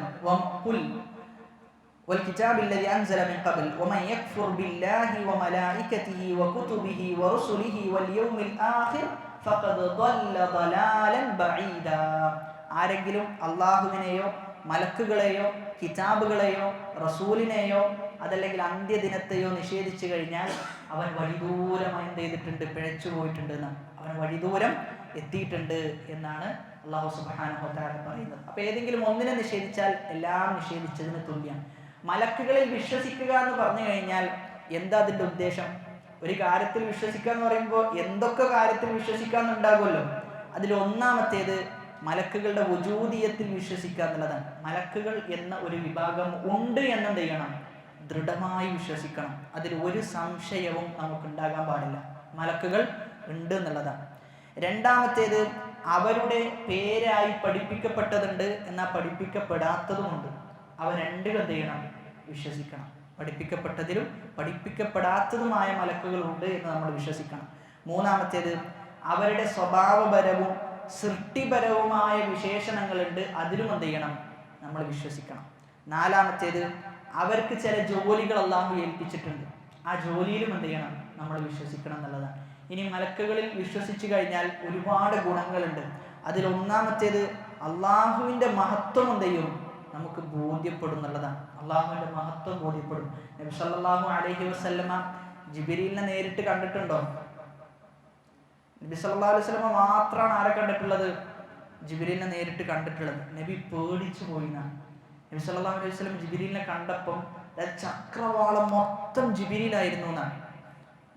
والكتاب الذي أنزل من قبل ومن يكفر بالله وملائكته وكتبه ورسله واليوم الآخر فقد ضل ضلالا بعيدا. ആരെങ്കിലും അല്ലാഹുവിനെയോ മലക്കുകളെയോ കിതാബുകളെയോ റസൂലിനെയോ അതല്ലെങ്കിൽ അന്ത്യദിനത്തെയോ നിഷേധിച്ചു കഴിഞ്ഞാൽ അവൻ വഴിദൂരമായി എന്ത് ചെയ്തിട്ടുണ്ട്? പിഴച്ചു പോയിട്ടുണ്ട് എന്നാണ്. അവൻ വഴിദൂരം എത്തിയിട്ടുണ്ട് എന്നാണ് അല്ലാഹു സുബ്ഹാനഹു വ തആല പറയുന്നത്. അപ്പൊ ഏതെങ്കിലും ഒന്നിനെ നിഷേധിച്ചാൽ എല്ലാം നിഷേധിച്ചതിന് തുല്യമാണ്. മലക്കുകളിൽ വിശ്വസിക്കുക എന്ന് പറഞ്ഞു കഴിഞ്ഞാൽ എന്താ അതിന്റെ ഉദ്ദേശം? ഒരു കാര്യത്തിൽ വിശ്വസിക്കുക എന്ന് പറയുമ്പോൾ എന്തൊക്കെ കാര്യത്തിൽ വിശ്വസിക്കാന്നുണ്ടാകുമല്ലോ. അതിൽ ഒന്നാമത്തേത് മലക്കുകളുടെ വുജൂദിയത്തിൽ വിശ്വസിക്കുക എന്നുള്ളതാണ്. മലക്കുകൾ എന്ന ഒരു വിഭാഗം ഉണ്ട് എന്നെന്ത് ചെയ്യണം? ദൃഢമായി വിശ്വസിക്കണം. അതിൽ ഒരു സംശയവും നമുക്കുണ്ടാകാൻ പാടില്ല. മലക്കുകൾ ഉണ്ട് എന്നുള്ളതാണ്. 2ാമത്തേത് അവരുടെ പേരായി പഠിപ്പിക്കപ്പെട്ടതുണ്ട്, എന്നാൽ പഠിപ്പിക്കപ്പെടാത്തതുമുണ്ട്. അവ രണ്ടും എന്ത് ചെയ്യണം? വിശ്വസിക്കണം. പഠിപ്പിക്കപ്പെട്ടതിലും പഠിപ്പിക്കപ്പെടാത്തതുമായ മലക്കുകൾ ഉണ്ട് എന്ന് നമ്മൾ വിശ്വസിക്കണം. 3ാമത്തേത് അവരുടെ സ്വഭാവപരവും സൃഷ്ടിപരവുമായ വിശേഷണങ്ങളുണ്ട്, അതിലും എന്ത് ചെയ്യണം? നമ്മൾ വിശ്വസിക്കണം. 4ാമത്തേത് അവർക്ക് ചില ജോലികൾ അല്ലാഹു ഏൽപ്പിച്ചിട്ടുണ്ട്, ആ ജോലിയിലും എന്ത് ചെയ്യണം? നമ്മൾ വിശ്വസിക്കണം എന്നുള്ളതാണ്. ഇനി മലക്കുകളിൽ വിശ്വസിച്ചു കഴിഞ്ഞാൽ ഒരുപാട് ഗുണങ്ങളുണ്ട്. അതിൽ ഒന്നാമത്തേത് അള്ളാഹുവിന്റെ മഹത്വം എന്ത് ചെയ്യും? നമുക്ക് ബോധ്യപ്പെടുന്നുള്ളതാണ്. അള്ളാഹുവിന്റെ മഹത്വം ബോധ്യപ്പെടും. നബി സല്ലല്ലാഹു അലൈഹി വസല്ലമ ജിബ്രീലിനെ നേരിട്ട് കണ്ടിട്ടുണ്ടോ? നബി സല്ലല്ലാഹു അലൈഹി വസല്ലമ മാത്രമാണ് ആരെ കണ്ടിട്ടുള്ളത്? ജിബ്രീലിനെ നേരിട്ട് കണ്ടിട്ടുള്ളത്. നബി പേടിച്ചു പോയിന്നാണ്. നബി സല്ലല്ലാഹു അലൈഹി വസല്ലം ജിബ്രീലിനെ കണ്ടപ്പം ചക്രവാളം മൊത്തം ജിബ്രീലായിരുന്നു എന്നാണ്.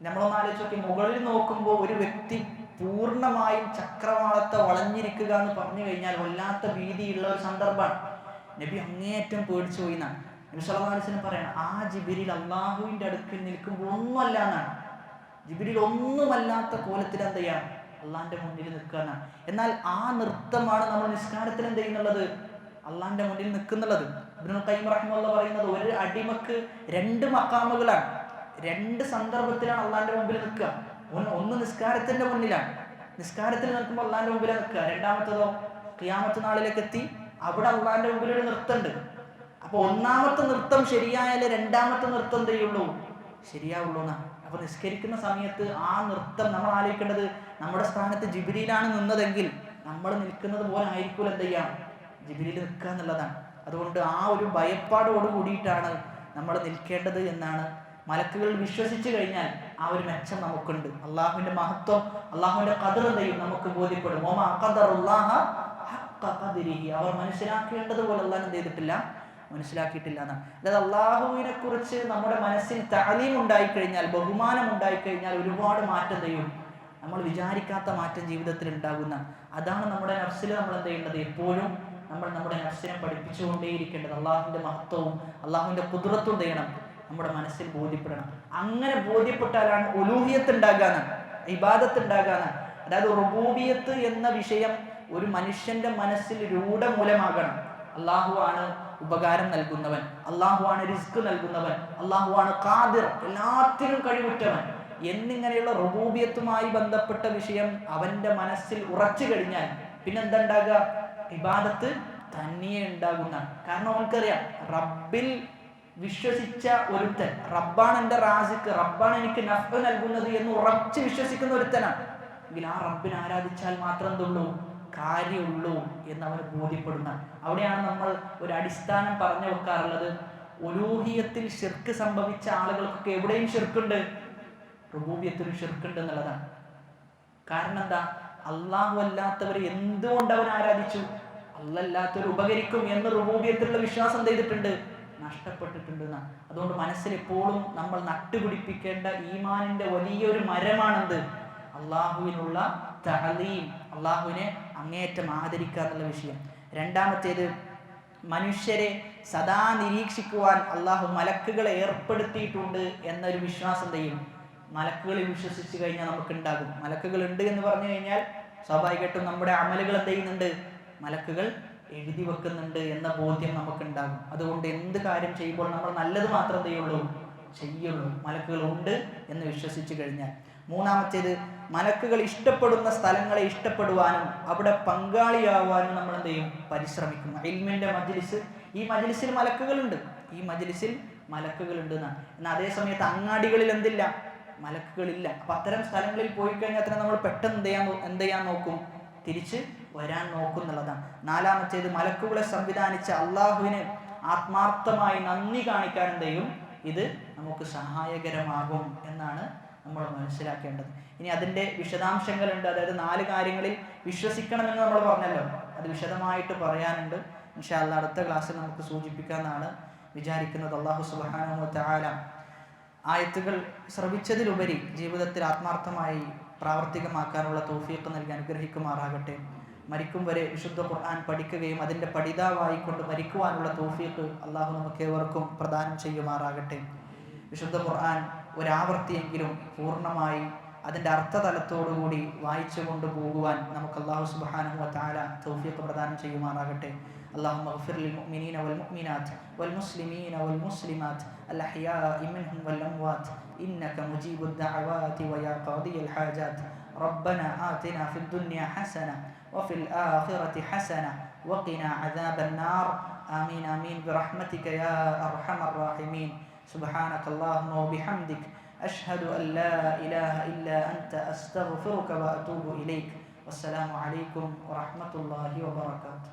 നമ്മളൊന്ന് ആലോചിച്ച് നോക്കി, മുകളിൽ നോക്കുമ്പോൾ ഒരു വ്യക്തി പൂർണ്ണമായും ചക്രവാളത്തെ വളഞ്ഞിരിക്കുക എന്ന് പറഞ്ഞു കഴിഞ്ഞാൽ വല്ലാത്ത ഭീതിയുള്ള ഒരു സന്ദർഭമാണ്. നബി അങ്ങേയറ്റം പേടിച്ചു പോയി എന്നാണ്. നബി സല്ലല്ലാഹു അലൈഹി വസല്ലം പറയണം, ആ ജിബ്രീൽ അള്ളാഹുവിന്റെ അടുക്കൽ നിൽക്കുമ്പോൾ ഒന്നുമല്ല എന്നാണ്. ജിബ്രീൽ ഒന്നുമല്ലാത്ത കോലത്തിൽ എന്ത് ചെയ്യാം? അള്ളാഹിന്റെ മുന്നിൽ നിൽക്കാനാണ്. എന്നാൽ ആ നൃത്തമാണ് നമ്മൾ നിസ്കാരത്തിൽ എന്ത് ചെയ്യുന്നുള്ളത്? അള്ളാഹിന്റെ മുന്നിൽ നിൽക്കുന്നുള്ളത്. ഇബ്നുൽ ഖയ്യിം റഹിമഹുല്ലാഹ് പറയുന്നത്, ഒരു അടിമക്ക് 2 മഖാമുകളാണ്, 2 സന്ദർഭത്തിലാണ് അള്ളാഹിന്റെ മുമ്പിൽ നിൽക്കുക. ഒന്ന് നിസ്കാരത്തിന്റെ മുന്നിലാണ്, നിസ്കാരത്തിൽ നിൽക്കുമ്പോൾ അള്ളാഹിന്റെ മുമ്പിലാണ് നിൽക്കുക. രണ്ടാമത്തതോ ഖിയാമത്ത് നാളിലേക്ക് എത്തി അവിടെ അള്ളാഹിന്റെ മുമ്പിൽ ഒരു നൃത്തമുണ്ട്. അപ്പൊ ഒന്നാമത്തെ നൃത്തം ശരിയായാലേ രണ്ടാമത്തെ നൃത്തം എന്ത് ചെയ്യുള്ളൂ? ശരിയാവുള്ളൂ എന്നാണ്. അപ്പൊ നിസ്കരിക്കുന്ന സമയത്ത് ആ നൃത്തം നമ്മൾ ആലോചിക്കേണ്ടത്, നമ്മുടെ സ്ഥാനത്ത് ജിബ്രീലാണ് നിന്നതെങ്കിൽ നമ്മൾ നിൽക്കുന്നത് പോലെ ആയിരിക്കും എന്ത് ചെയ്യാം? ജിബ്രീൽ നിൽക്കുക എന്നുള്ളതാണ്. അതുകൊണ്ട് ആ ഒരു ഭയപ്പാടോട് കൂടിയിട്ടാണ് നമ്മൾ നിൽക്കേണ്ടത് എന്നാണ്. മലക്കുകൾ വിശ്വസിച്ചു കഴിഞ്ഞാൽ ആ ഒരു മെച്ചം നമുക്കുണ്ട്. അള്ളാഹുവിന്റെ മഹത്വം, അള്ളാഹുവിന്റെ ഖദർ എന്തെയും നമുക്ക് ബോധ്യപ്പെടും. അവർ മനസ്സിലാക്കേണ്ടതുപോലെ അള്ളാഹ് എന്ത് ചെയ്തിട്ടില്ല? മനസ്സിലാക്കിയിട്ടില്ല എന്നാണ്. അതായത് അള്ളാഹുവിനെ കുറിച്ച് നമ്മുടെ മനസ്സിൽ തഅലീം ഉണ്ടായിക്കഴിഞ്ഞാൽ, ബഹുമാനം ഉണ്ടായിക്കഴിഞ്ഞാൽ ഒരുപാട് മാറ്റം ചെയ്യും. നമ്മൾ വിചാരിക്കാത്ത മാറ്റം ജീവിതത്തിൽ ഉണ്ടാകുന്ന. അതാണ് നമ്മുടെ നഫ്സിൽ നമ്മൾ എന്ത് ചെയ്യേണ്ടത്? എപ്പോഴും നമ്മൾ നമ്മുടെ നഫ്സിനെ പഠിപ്പിച്ചുകൊണ്ടേയിരിക്കേണ്ടത്. അള്ളാഹുവിന്റെ മഹത്വവും അള്ളാഹുവിന്റെ ഖുദ്റത്തും ചെയ്യണം നമ്മുടെ മനസ്സിൽ ബോധ്യപ്പെടണം. അങ്ങനെ ബോധ്യപ്പെട്ടാലാണ് ഉലൂഹിയത്ത് ഉണ്ടാകാനാണ്, ഇബാദത്ത് ഉണ്ടാകാനാണ്. അതായത് റുബൂബിയത്ത് എന്ന വിഷയം ഒരു മനുഷ്യന്റെ മനസ്സിൽ രൂഢമൂലമാകണം. അള്ളാഹുവാണ് ഉപകാരം നൽകുന്നവൻ, അള്ളാഹുവാണ് റിസ്ക് നൽകുന്നവൻ, അള്ളാഹുവാണ് ഖാദിർ, എല്ലാത്തിനും കഴിവുറ്റവൻ എന്നിങ്ങനെയുള്ള റുബൂബിയത്തുമായി ബന്ധപ്പെട്ട വിഷയം അവന്റെ മനസ്സിൽ ഉറച്ചു കഴിഞ്ഞാൽ പിന്നെ എന്താ ഉണ്ടാകുക? ഇബാദത്ത് തനിയെ ഉണ്ടാകുന്ന. കാരണം അവൻക്കറിയാം, റബ്ബിൽ വിശ്വസിച്ച ഒരുത്തൻ, റബ്ബാണ് എൻ്റെ റാസിക്ക്, റബ്ബാണ് എനിക്ക് നഫ്അ് നൽകുന്നത് എന്ന് ഉറച്ചു വിശ്വസിക്കുന്ന ഒരുത്തനാണ് എങ്കിൽ ആ റബ്ബിനെ ആരാധിച്ചാൽ മാത്രം എന്തുള്ളൂ? കാര്യമുള്ളൂ എന്ന് അവന് ബോധ്യപ്പെടുന്ന. അവിടെയാണ് നമ്മൾ ഒരു അടിസ്ഥാനം പറഞ്ഞു വെക്കാറുള്ളത്. ഉലൂഹിയത്തിൽ ശിർക്ക് സംഭവിച്ച ആളുകൾക്കൊക്കെ എവിടെയും ശിർക്കുണ്ട്, റുബൂബിയത്തിലും ശിർക്കുണ്ട് എന്നുള്ളതാണ്. കാരണം എന്താ? അള്ളാഹു അല്ലാത്തവരെ എന്തുകൊണ്ട് അവൻ ആരാധിച്ചു? അല്ലാത്തവർ ഉപകരിക്കും എന്ന് റുബൂബിയത്തിലുള്ള വിശ്വാസം ചെയ്തിട്ടുണ്ട്, നഷ്ടപ്പെട്ടിട്ടുണ്ട് എന്നാണ്. അതുകൊണ്ട് മനസ്സിൽ എപ്പോഴും നമ്മൾ നട്ടുപിടിപ്പിക്കേണ്ട ഈമാനിന്റെ വലിയൊരു മരമാണെന്ത്? അള്ളാഹുവിനുള്ള തഅലീം, അള്ളാഹുവിനെ അങ്ങേയറ്റം ആദരിക്കുക എന്നുള്ള വിഷയം. രണ്ടാമത്തേത്, മനുഷ്യരെ സദാ നിരീക്ഷിക്കുവാൻ അള്ളാഹു മലക്കുകളെ ഏർപ്പെടുത്തിയിട്ടുണ്ട് എന്നൊരു വിശ്വാസം ചെയ്യും. മലക്കുകളിൽ വിശ്വസിച്ച് കഴിഞ്ഞാൽ നമുക്കുണ്ടാകും. മലക്കുകൾ ഉണ്ട് എന്ന് പറഞ്ഞു കഴിഞ്ഞാൽ സ്വാഭാവികമായിട്ടും നമ്മുടെ അമലുകൾ എന്ത് ചെയ്യുന്നുണ്ട്? മലക്കുകൾ എഴുതി വെക്കുന്നുണ്ട് എന്ന ബോധ്യം നമുക്കുണ്ടാകും. അതുകൊണ്ട് എന്ത് കാര്യം ചെയ്യുമ്പോൾ നമ്മൾ നല്ലത് മാത്രം ചെയ്യുള്ളൂ, മലക്കുകൾ ഉണ്ട് എന്ന് വിശ്വസിച്ച് കഴിഞ്ഞാൽ. മൂന്നാമത്തേത്, മലക്കുകൾ ഇഷ്ടപ്പെടുന്ന സ്ഥലങ്ങളെ ഇഷ്ടപ്പെടുവാനും അവിടെ പങ്കാളിയാവാനും നമ്മൾ എന്ത് ചെയ്യും? പരിശ്രമിക്കും. ഇൽമിന്റെ മജ്ലിസ്, ഈ മജ്ലിസിൽ മലക്കുകളുണ്ട്, ഈ മജ്ലിസിൽ മലക്കുകളുണ്ട് എന്നാണ്. എന്നാൽ അതേ സമയത്ത് അങ്ങാടികളിൽ എന്തില്ല? മലക്കുകളില്ല. അപ്പൊ അത്തരം സ്ഥലങ്ങളിൽ പോയി കഴിഞ്ഞാൽ തന്നെ നമ്മൾ പെട്ടെന്ന് എന്ത് ചെയ്യാൻ നോക്കും? തിരിച്ച് വരാൻ നോക്കും എന്നുള്ളതാണ്. നാലാമത്തേത്, മലക്കുകളെ സംവിധാനിച്ച അള്ളാഹുവിന് ആത്മാർത്ഥമായി നന്ദി കാണിക്കാൻ എന്ത് ചെയ്യും? ഇത് നമുക്ക് സഹായകരമാകും എന്നാണ് നമ്മൾ മനസ്സിലാക്കേണ്ടത്. ഇനി അതിൻ്റെ വിശദാംശങ്ങളുണ്ട്. അതായത് 4 കാര്യങ്ങളിൽ വിശ്വസിക്കണമെന്ന് നമ്മൾ പറഞ്ഞല്ലോ, അത് വിശദമായിട്ട് പറയാനുണ്ട്. ഇൻഷാ അല്ലാഹ് അടുത്ത ക്ലാസ്സിൽ നമുക്ക് സൂചിപ്പിക്കാമെന്നാണ് വിചാരിക്കുന്നത്. അല്ലാഹു സുബ്ഹാനഹു വ തആല ആയത്തുകൾ ശ്രവിച്ചതിലുപരി ജീവിതത്തിൽ ആത്മാർത്ഥമായി പ്രാവർത്തികമാക്കാനുള്ള തൗഫീഖ് നൽകി അനുഗ്രഹിക്കുമാറാകട്ടെ. മരിക്കും വരെ വിശുദ്ധ ഖുർആൻ പഠിക്കുകയും അതിൻ്റെ പഠിതാവായിക്കൊണ്ട് മരിക്കുവാനുള്ള തൗഫീഖ് അള്ളാഹു നമുക്ക് ഏവർക്കും പ്രദാനം ചെയ്യുമാറാകട്ടെ. വിശുദ്ധ ഖുർആൻ ഒരാവർത്തിയെങ്കിലും പൂർണ്ണമായി അതിൻ്റെ അർത്ഥതലത്തോടുകൂടി വായിച്ചു കൊണ്ട് പോകുവാൻ നമുക്ക് അല്ലാഹു സുബ്ഹാനഹു വ തആല തൗഫീഖ് പ്രദാനം ചെയ്യുമാറാകട്ടെ. اللهم اغفر للمؤمنين والمؤمنات والمسلمين والمسلمات الأحياء منهم والأموات إنك مجيب الدعوات ويا قاضي الحاجات. ربنا آتنا في الدنيا حسنة وفي الآخرة حسنة وقنا عذاب النار. آمين آمين برحمتك يا أرحم الراحمين. سبحانك اللهم وبحمدك أشهد أن لا إله إلا أنت أستغفرك وأتوب إليك. والسلام عليكم ورحمة الله وبركاته.